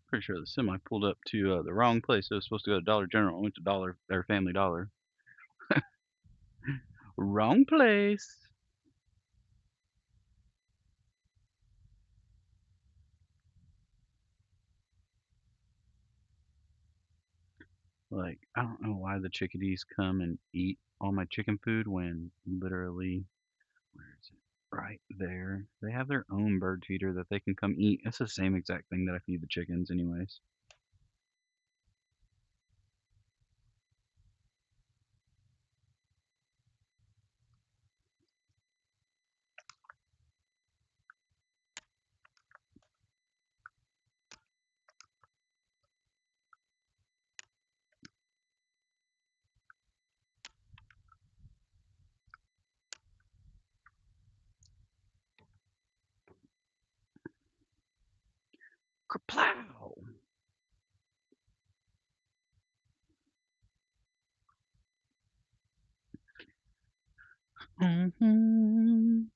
Pretty sure the semi pulled up to the wrong place. It was supposed to go to Dollar General. Went to Dollar, their Family Dollar. Wrong place. Like, I don't know why the chickadees come and eat all my chicken food when literally, where is it? Right there. They have their own bird feeder that they can come eat. It's the same exact thing that I feed the chickens, anyways. Kaplow! Mhm.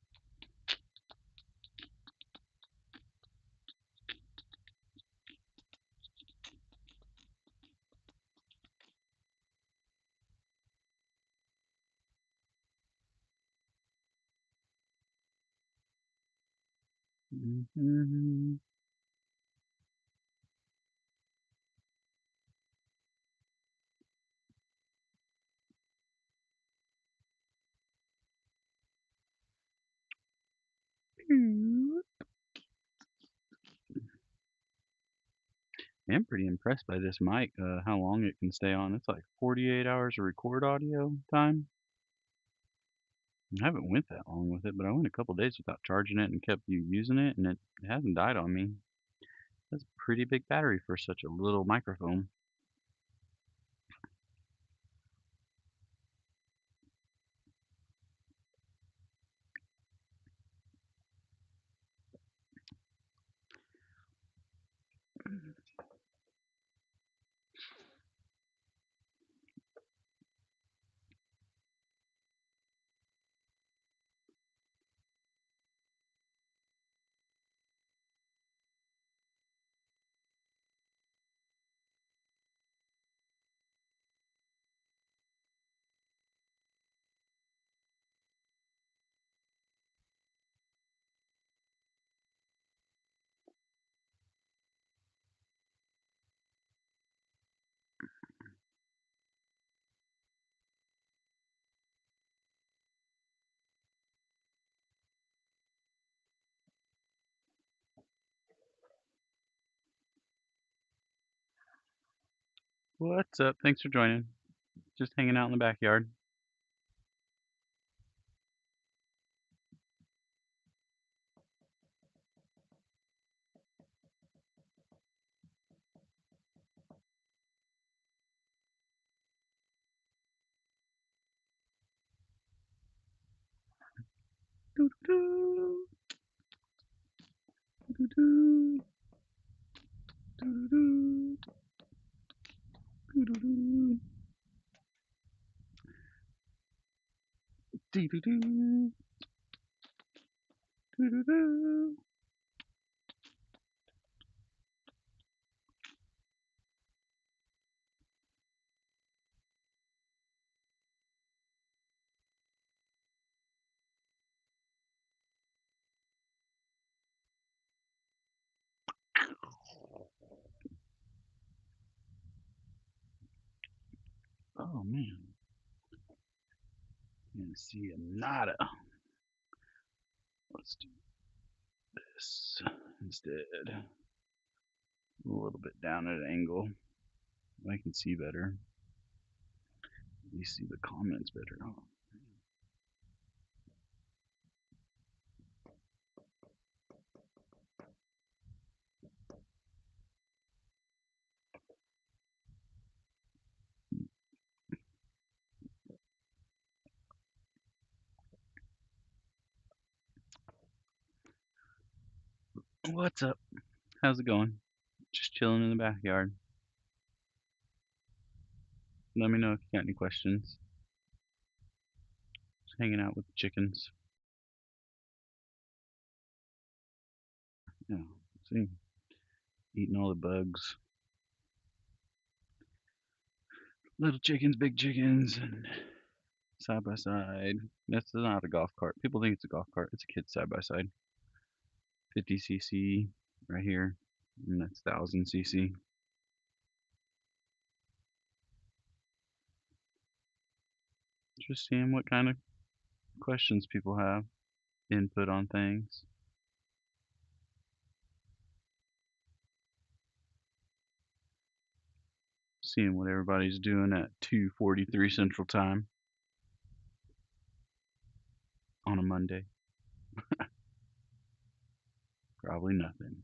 Mhm. I'm pretty impressed by this mic, how long it can stay on. It's like 48 hours of record audio time. I haven't went that long with it, but I went a couple days without charging it and kept using it, and it hasn't died on me. That's a pretty big battery for such a little microphone. What's up? Thanks for joining. Just hanging out in the backyard. Doo-doo-doo. Doo-doo-doo. Doo-doo-doo. Doo-doo-doo. Dee-doo-doo. Doo-doo-doo. Oh man, I didn't see a nada. Let's do this instead. A little bit down at an angle. I can see better. You see the comments better. Oh. What's up? How's it going? Just chilling in the backyard. Let me know if you got any questions. Just hanging out with the chickens. Yeah, see, eating all the bugs. Little chickens, big chickens, and side by side. That's not a golf cart. People think it's a golf cart. It's a kid's side by side. 50cc right here, and that's 1000cc. Just seeing what kind of questions people have, input on things. Seeing what everybody's doing at 2:43 Central Time on a Monday. Probably nothing.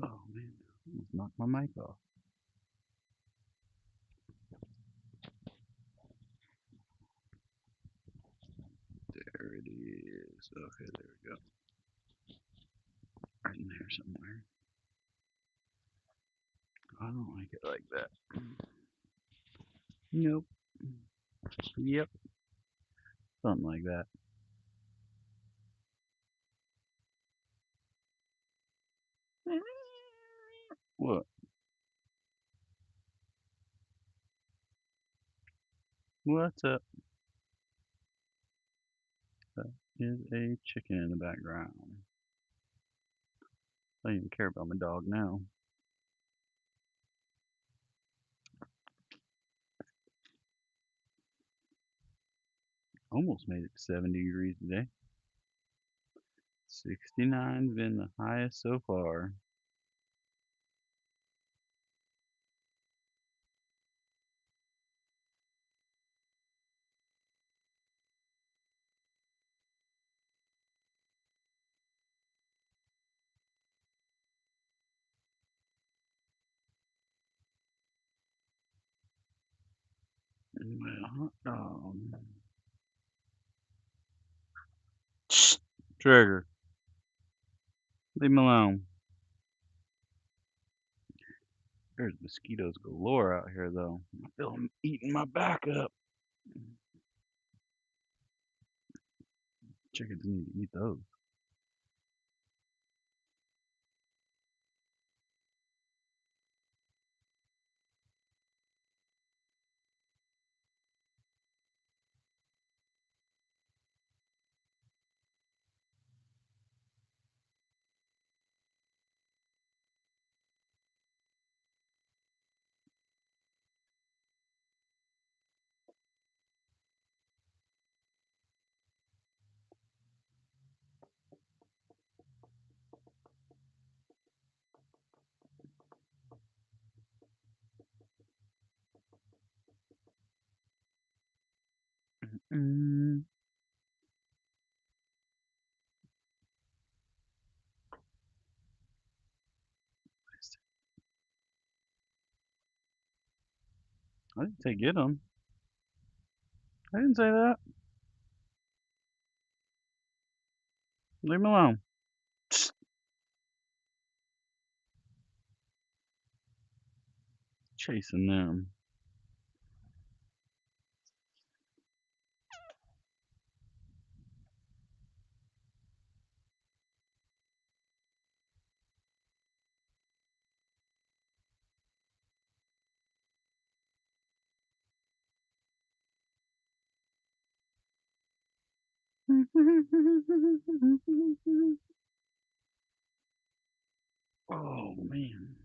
Oh man, almost knocked my mic off. Okay, there we go. Right in there somewhere. I don't like it like that. Nope. Yep. Something like that. What? What's up? That is a chicken in the background. I don't even care about my dog now. Almost made it to 70 degrees today. 69's been the highest so far. Well, hot dog. Trigger, leave him alone. There's mosquitoes galore out here, though. I feel them eating my back up. Chickens need to eat those. Mm. I didn't say get them. I didn't say that. Leave him alone. Chasing them. Oh, man.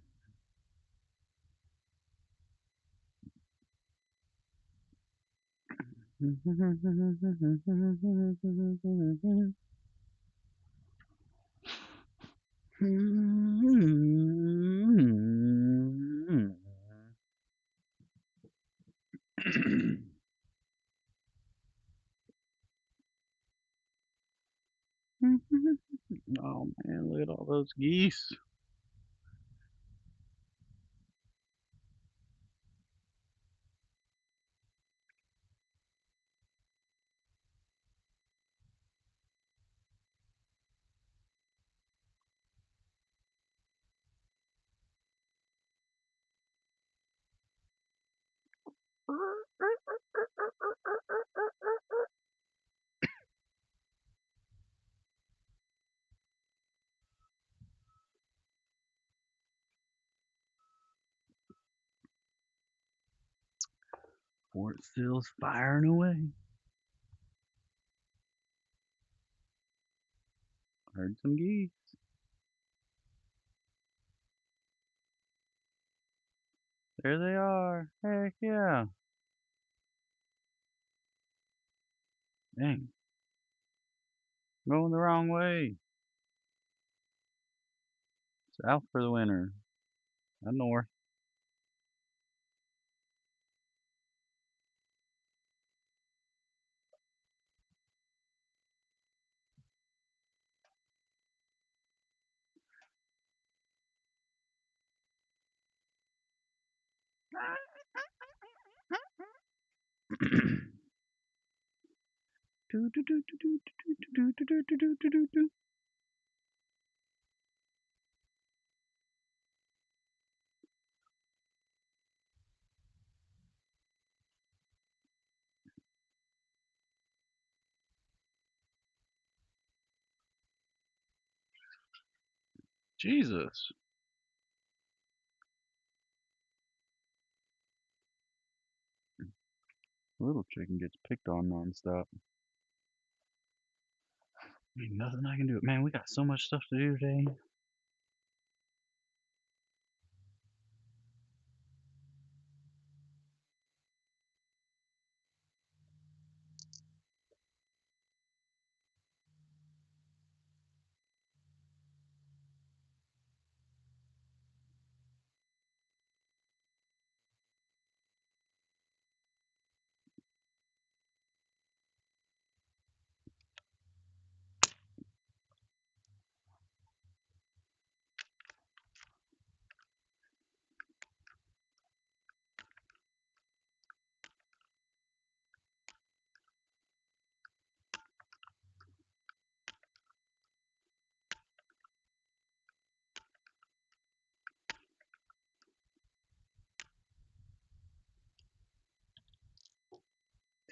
Oh man, look at all those geese. Fort Still's firing away. Heard some geese. There they are. Heck yeah. Dang. Going the wrong way. South for the winter. Not north. Do, do, do, do, do, do, do, do, do, do, do, do, do, do. Jesus. Little chicken gets picked on nonstop. Ain't nothing I can do. Man, we got so much stuff to do today.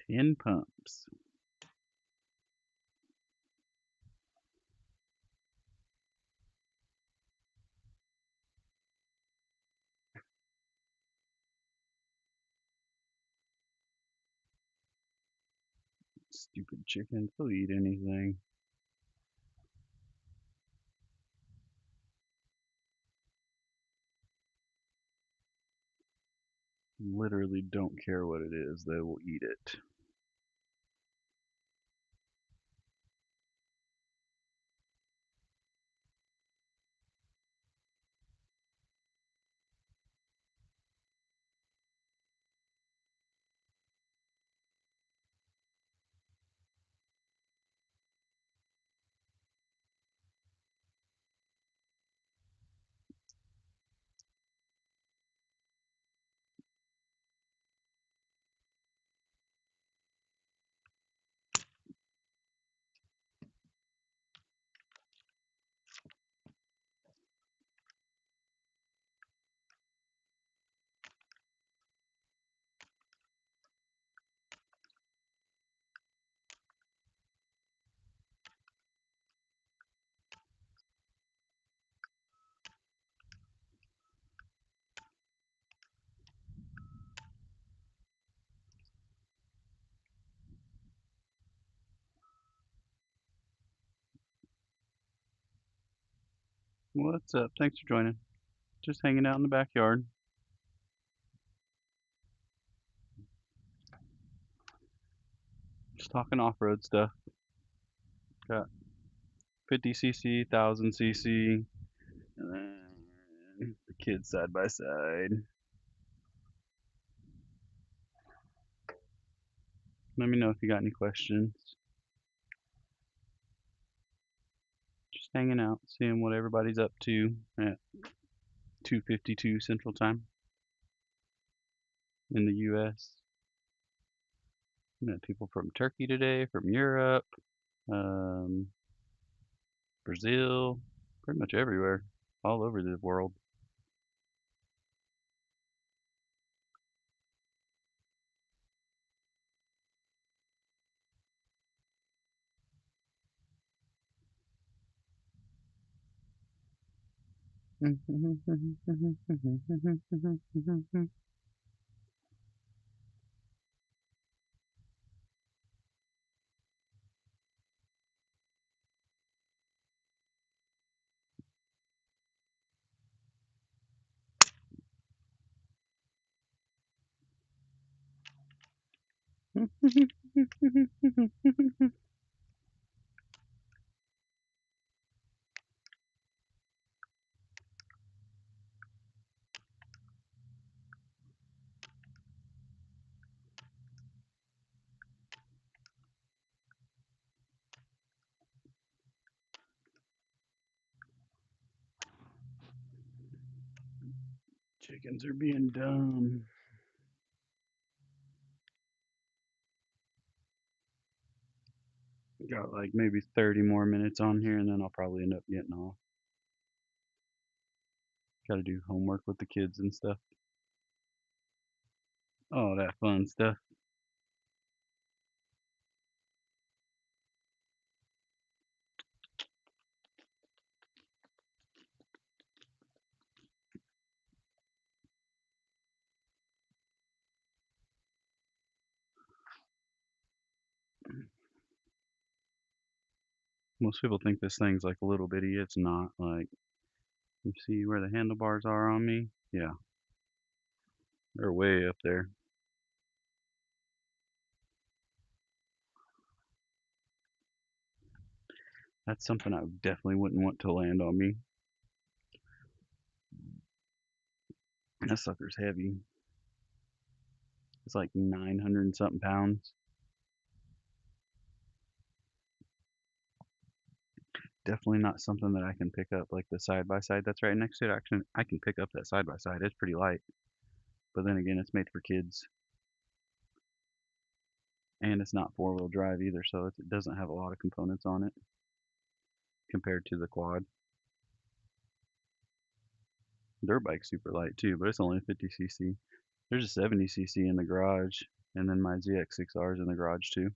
Ten pumps. Stupid chickens. They'll eat anything. Literally don't care what it is. They will eat it. What's up? Thanks for joining. Just hanging out in the backyard. Just talking off-road stuff. Got 50cc, 1000cc, and then the kids side by side. Let me know if you got any questions. Just hanging out, seeing what everybody's up to at 2:52 Central Time in the U.S. Met people from Turkey today, from Europe, um, Brazil, pretty much everywhere, all over the world. Chickens are being dumb. Got like maybe 30 more minutes on here and then I'll probably end up getting off. Gotta do homework with the kids and stuff. All that fun stuff. Most people think this thing's like a little bitty. It's not. Like, you see where the handlebars are on me? Yeah, they're way up there. That's something I definitely wouldn't want to land on me. That sucker's heavy. It's like 900 and something pounds. Definitely not something that I can pick up like the side by side that's right next to it. Actually, I can pick up that side by side. It's pretty light. But then again, it's made for kids. And it's not four-wheel drive either, so it doesn't have a lot of components on it compared to the quad. Dirt bike's super light too, but it's only 50cc. There's a 70cc in the garage, and then my ZX6R is in the garage too.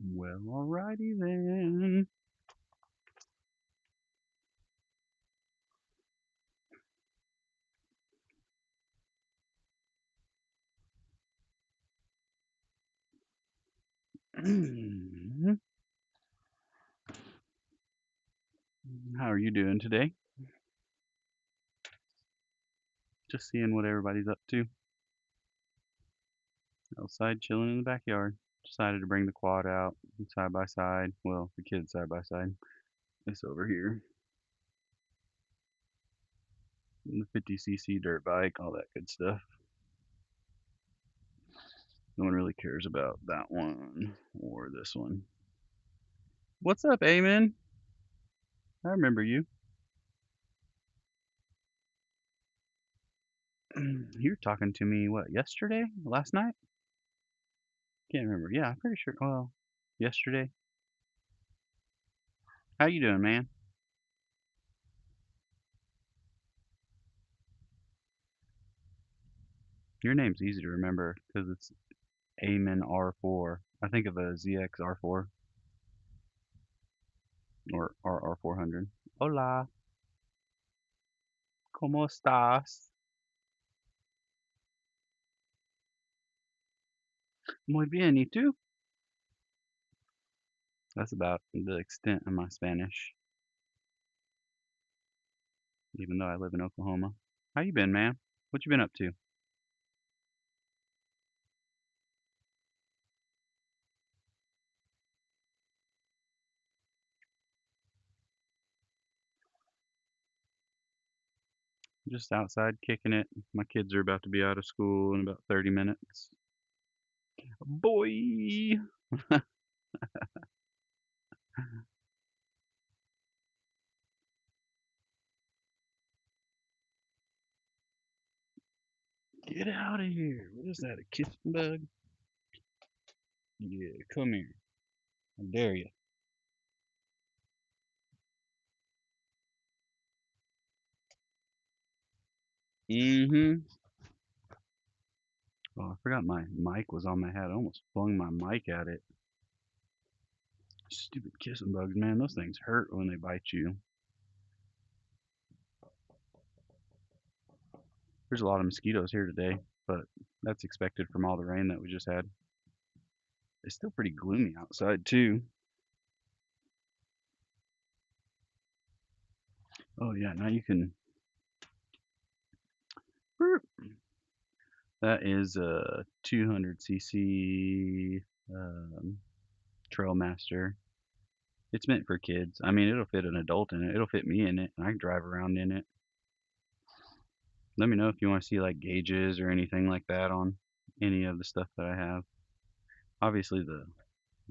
Well, alrighty then. How are you doing today? Just seeing what everybody's up to. Outside chilling in the backyard. Decided to bring the quad out side by side. Well, the kids side by side. It's over here. The 50cc dirt bike, all that good stuff. No one really cares about that one or this one. What's up, Amen? I remember you. You were talking to me, what, yesterday? Last night? Can't remember. Yeah, I'm pretty sure. Well, yesterday. How you doing, man? Your name's easy to remember because it's Amen R4. I think of a ZX R4 or RR400. Hola, ¿cómo estás? Muy bien, ¿y tú? That's about the extent of my Spanish, even though I live in Oklahoma. How you been, man? What you been up to? Just outside kicking it. My kids are about to be out of school in about 30 minutes. Boy! Get out of here. What is that, a kissing bug? Yeah, come here. I dare you. Mm-hmm. Oh, I forgot my mic was on my head. I almost flung my mic at it. Stupid kissing bugs, man. Those things hurt when they bite you. There's a lot of mosquitoes here today, but that's expected from all the rain that we just had. It's still pretty gloomy outside, too. Oh, yeah, now you can. That is a 200cc Trailmaster. It's meant for kids. I mean, it'll fit an adult in it. It'll fit me in it, and I can drive around in it. Let me know if you want to see like gauges or anything like that on any of the stuff that I have. Obviously, the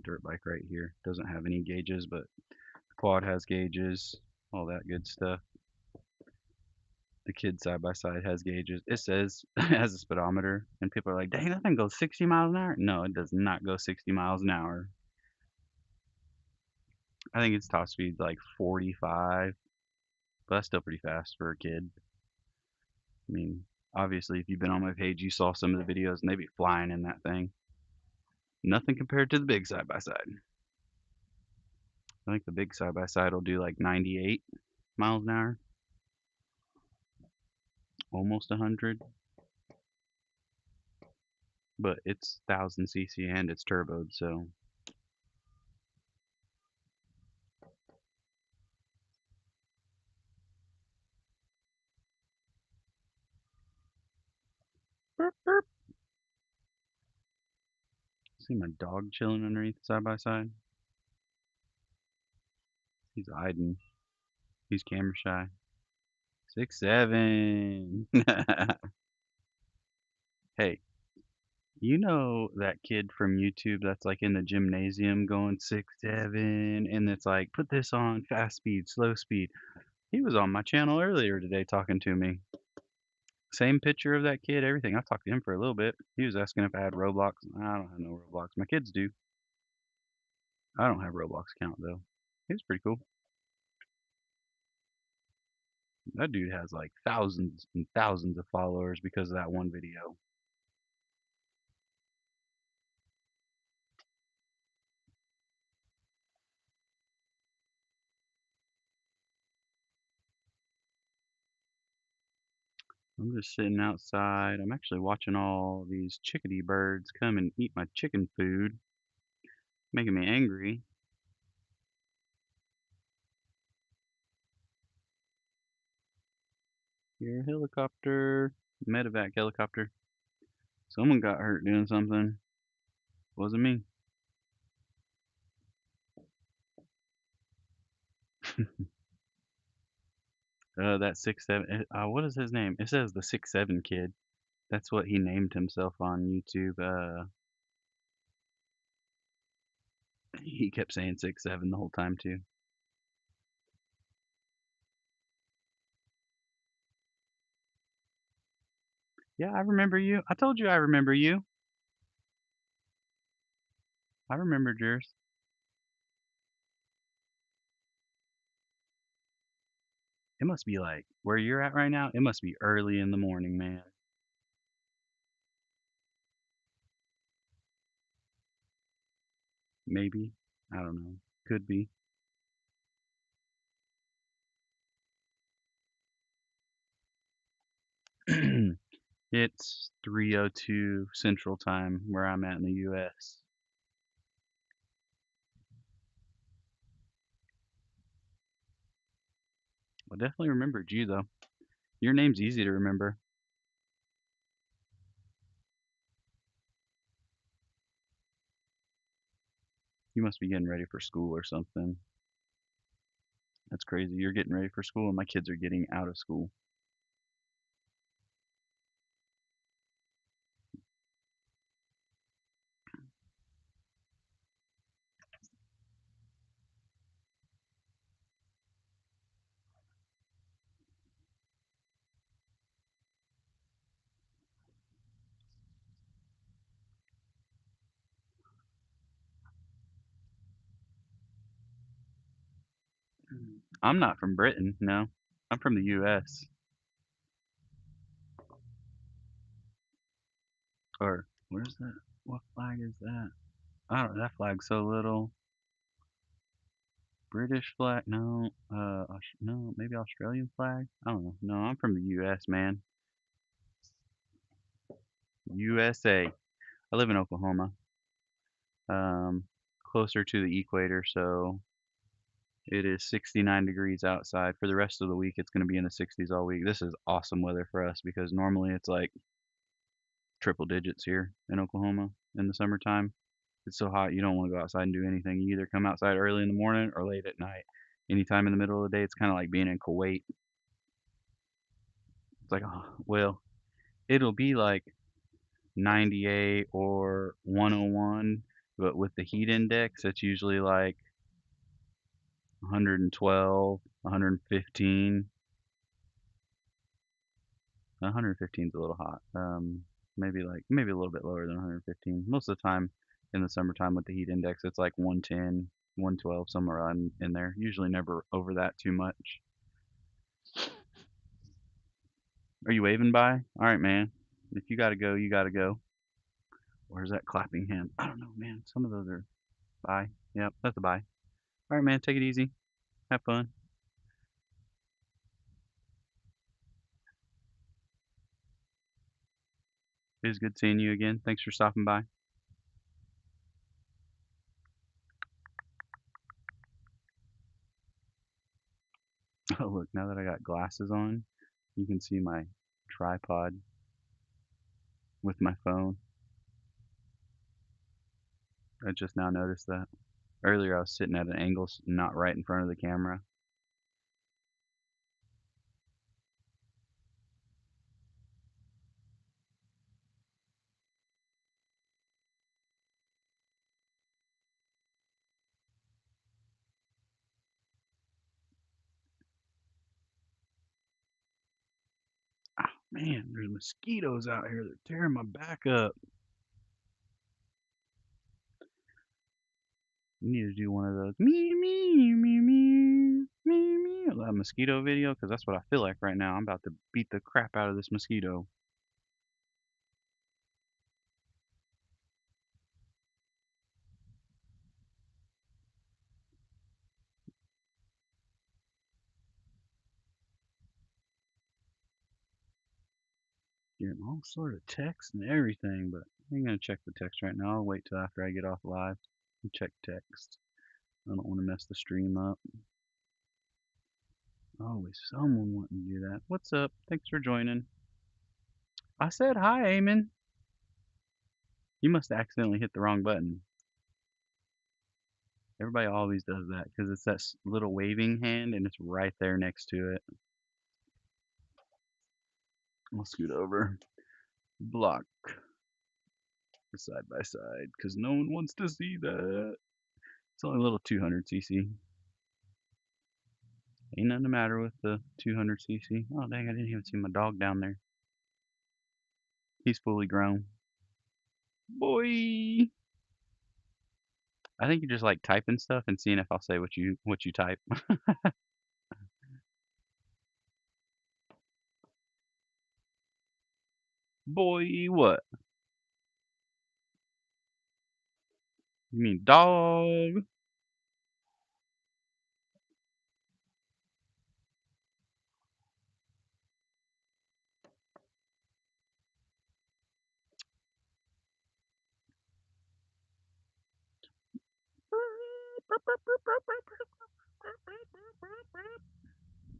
dirt bike right here doesn't have any gauges, but the quad has gauges, all that good stuff. The kid side by side has gauges. It says it has a speedometer, and people are like, "Dang, that thing goes 60 miles an hour." No, it does not go 60 miles an hour. I think its top speed's like 45, but that's still pretty fast for a kid. I mean, obviously, if you've been on my page, you saw some of the videos, and they be flying in that thing. Nothing compared to the big side by side. I think the big side by side will do like 98 miles an hour, almost 100, but it's 1000cc and it's turboed, so burp, burp. See my dog chilling underneath the side by side. He's hiding. He's camera shy. 6'7". Hey, you know that kid from YouTube that's like in the gymnasium going 6'7", and it's like, put this on fast speed, slow speed. He was on my channel earlier today talking to me. Same picture of that kid, everything. I talked to him for a little bit. He was asking if I had Roblox. I don't have no Roblox. My kids do. I don't have Roblox account though. He was pretty cool. That dude has like thousands and thousands of followers because of that one video. I'm just sitting outside. I'm actually watching all these chickadee birds come and eat my chicken food, making me angry. Your helicopter, medevac helicopter. Someone got hurt doing something. Wasn't me. That 6'7". What is his name? It says the 6'7" kid. That's what he named himself on YouTube. He kept saying 6'7" the whole time too. Yeah, I remember you. I told you I remember you. I remembered yours. It must be like where you're at right now. It must be early in the morning, man. Maybe. I don't know. Could be. It's 3:02 Central Time where I'm at in the U.S. I definitely remembered you though. Your name's easy to remember. You must be getting ready for school or something. That's crazy. You're getting ready for school and my kids are getting out of school. I'm not from Britain, no. I'm from the US. Or where's that? What flag is that? I don't know. That flag's so little. British flag? No. No. Maybe Australian flag? I don't know. No, I'm from the U.S., man. USA. I live in Oklahoma. Um, closer to the equator, so it is 69 degrees outside. For the rest of the week, it's going to be in the 60s all week. This is awesome weather for us because normally it's like triple digits here in Oklahoma in the summertime. It's so hot you don't want to go outside and do anything. You either come outside early in the morning or late at night. Anytime in the middle of the day, it's kind of like being in Kuwait. It's like, oh, well, it'll be like 98 or 101, but with the heat index, it's usually like 112, 115. 115 is a little hot. Maybe a little bit lower than 115. Most of the time in the summertime with the heat index, it's like 110, 112, somewhere in there. Usually never over that too much. Are you waving by? All right, man. If you gotta go, you gotta go. Where's that clapping hand? I don't know, man. Some of those are bye. Yep, that's a bye. All right, man. Take it easy. Have fun. It was good seeing you again. Thanks for stopping by. Oh, look, now that I got glasses on, you can see my tripod with my phone. I just now noticed that. Earlier I was sitting at an angle not right in front of the camera. Ah, man, there's mosquitoes out here. They're tearing my back up. You need to do one of those me me me me me me that mosquito video because that's what I feel like right now. I'm about to beat the crap out of this mosquito. Getting all sort of texts and everything, but I ain't gonna check the text right now. I'll wait till after I get off live and check text. I don't want to mess the stream up. Always someone wanting to do that. What's up? Thanks for joining. I said hi, Eamon. You must have accidentally hit the wrong button. Everybody always does that because it's that little waving hand and it's right there next to it. I'll scoot over. Block side by side because no one wants to see that. It's only a little 200cc. Ain't nothing the matter with the 200cc. Oh, dang, I didn't even see my dog down there. He's fully grown. Boy! I think you just like typing stuff and seeing if I'll say what you type. Boy, what? You mean dog?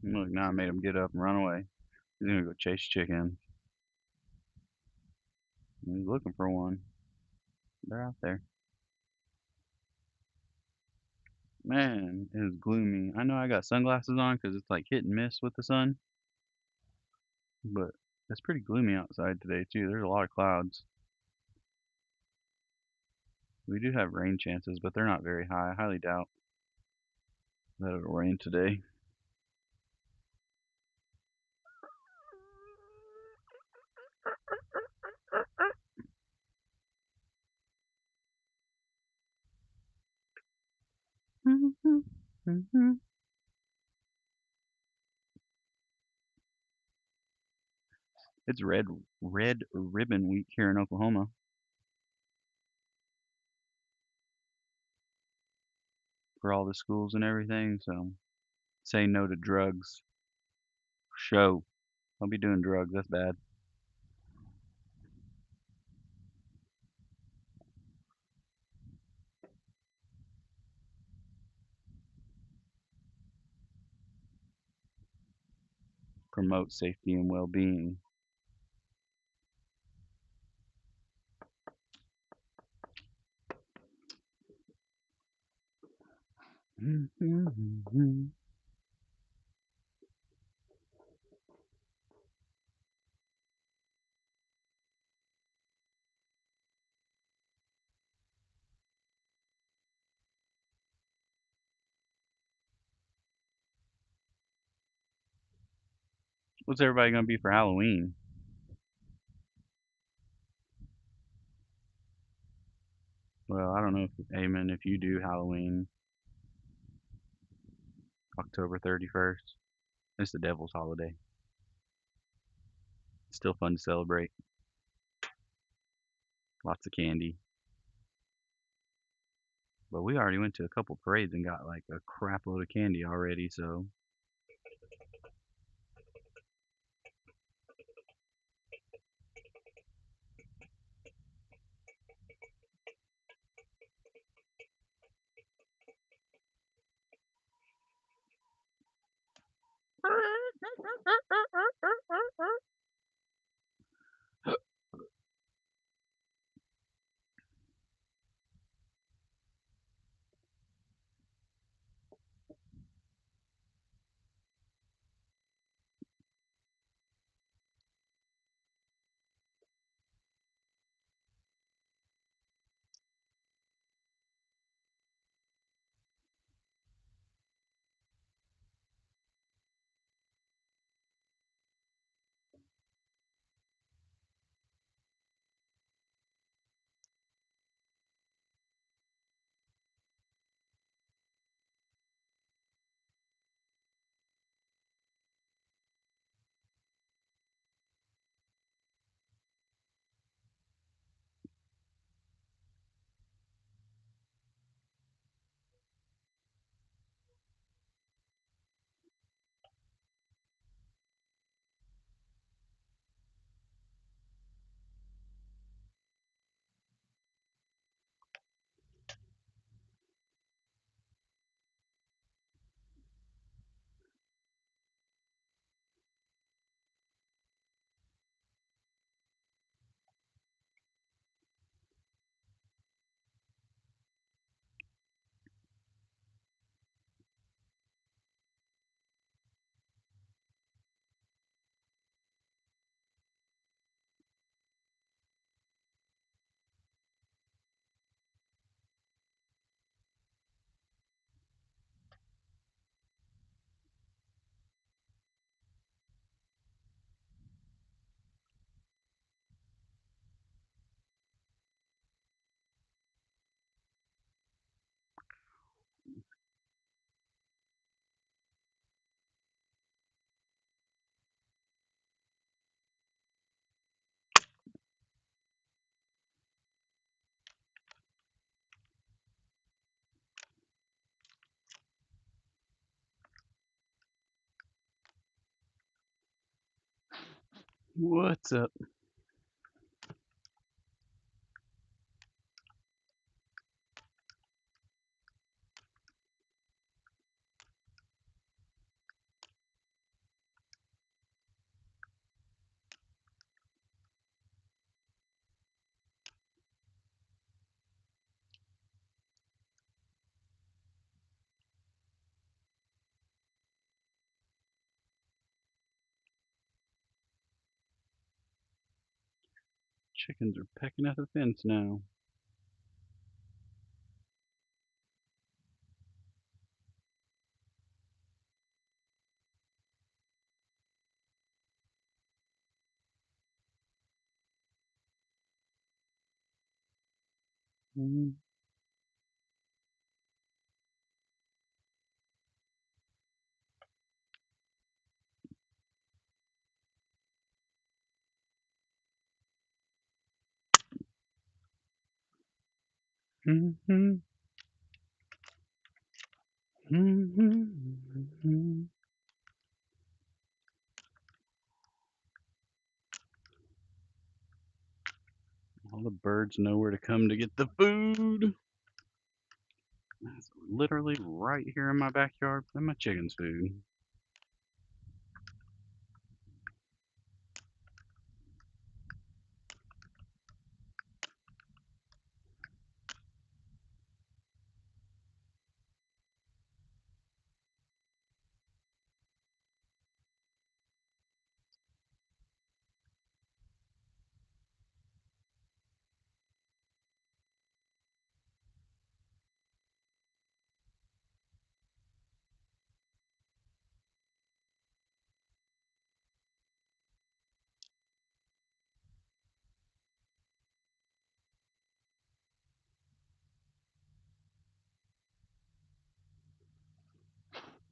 Look, now I made him get up and run away. He's gonna go chase chickens. He's looking for one. They're out there. Man, it is gloomy. I know I got sunglasses on because it's like hit and miss with the sun, but it's pretty gloomy outside today too. There's a lot of clouds. We do have rain chances, but they're not very high. I highly doubt that it'll rain today. It's Red Ribbon Week here in Oklahoma for all the schools and everything. So say no to drugs. Show. Don't be doing drugs. That's bad. Promote safety and well-being. What's everybody gonna be for Halloween? Well, I don't know if Amen if you do Halloween October 31st. It's the devil's holiday. It's still fun to celebrate. Lots of candy. But we already went to a couple parades and got like a crap load of candy already, so what's up? Chickens are pecking at the fence now. Mhm. Mhm. Mhm. All the birds know where to come to get the food. That's literally right here in my backyard and my chicken's food.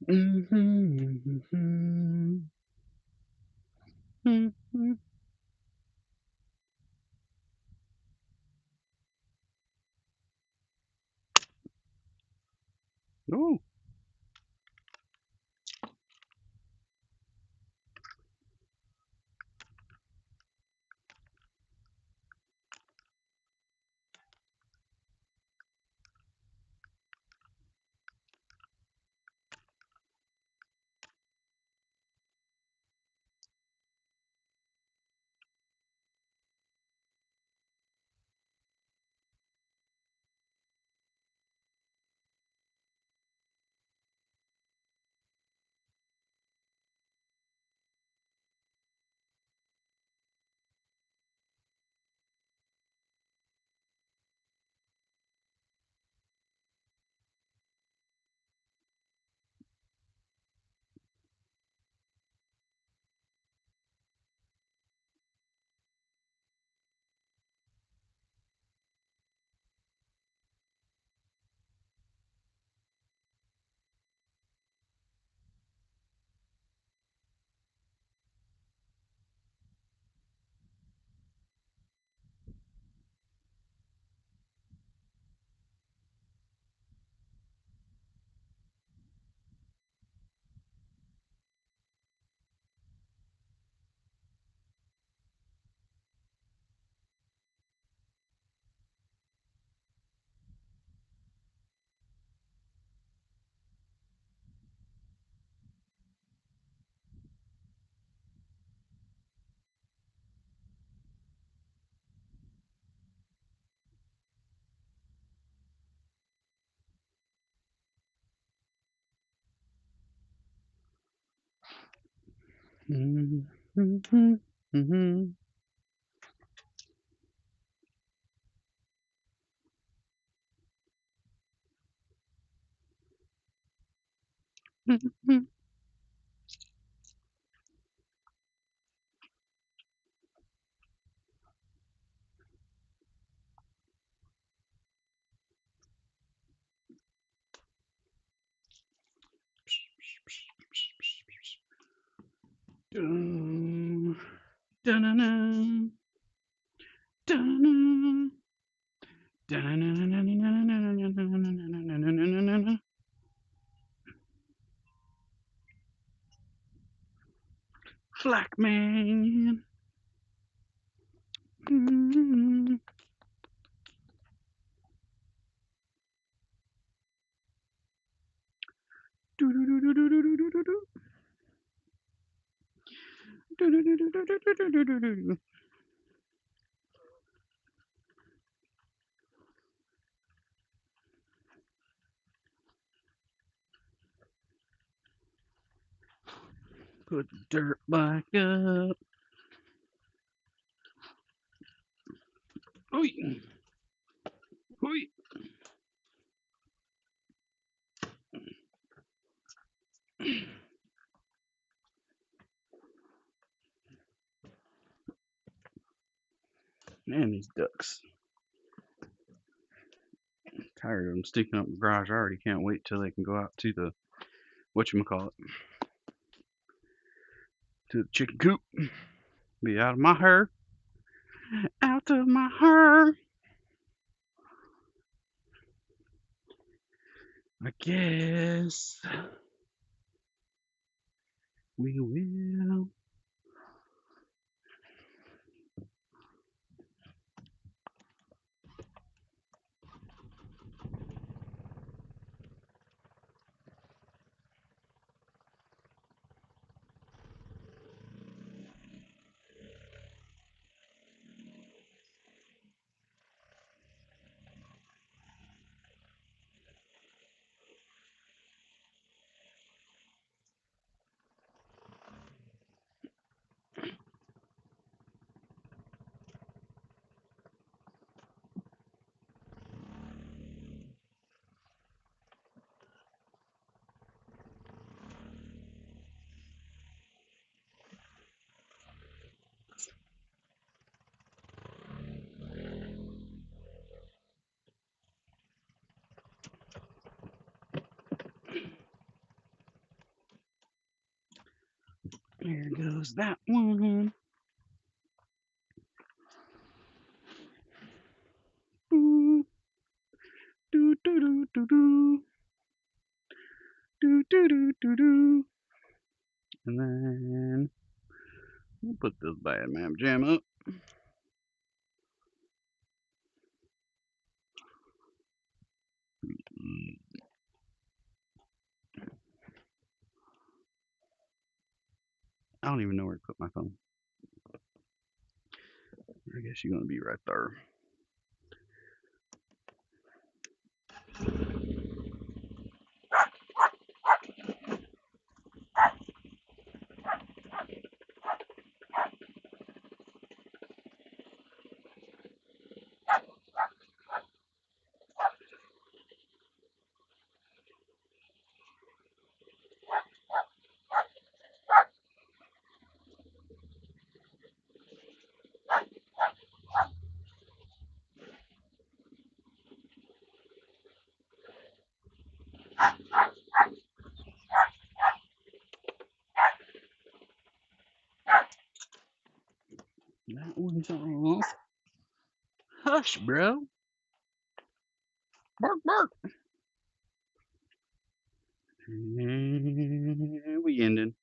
Mhm. Mhm. Mhm. Ooh. Mhm. Mhm. Mhm. Mhm. Dun. Dun-dun-dun. Dun-dun. Dun-dun-dun-dun-dun-dun-dun-dun-dun-dun-dun-dun-dun-dun-dun-dun-dun. Flack man. Mhm. Do-do-do-do-do-do-do-do-do. Do-do-do-do-do-do-do-do-do. Put the dirt back up. Oi. Oi. Man, these ducks. Tired of them sticking up in the garage. I already can't wait till they can go out to the whatchamacallit, to the chicken coop. Be out of my hair. Out of my hair. I guess we will. There goes that one. Boo. Do do do do do. Do do do do do. And then we'll put this bad man jam up. I don't even know where to put my phone. I guess you're gonna be right there. That one's off. Hush, bro. Bark, bark. And we ended.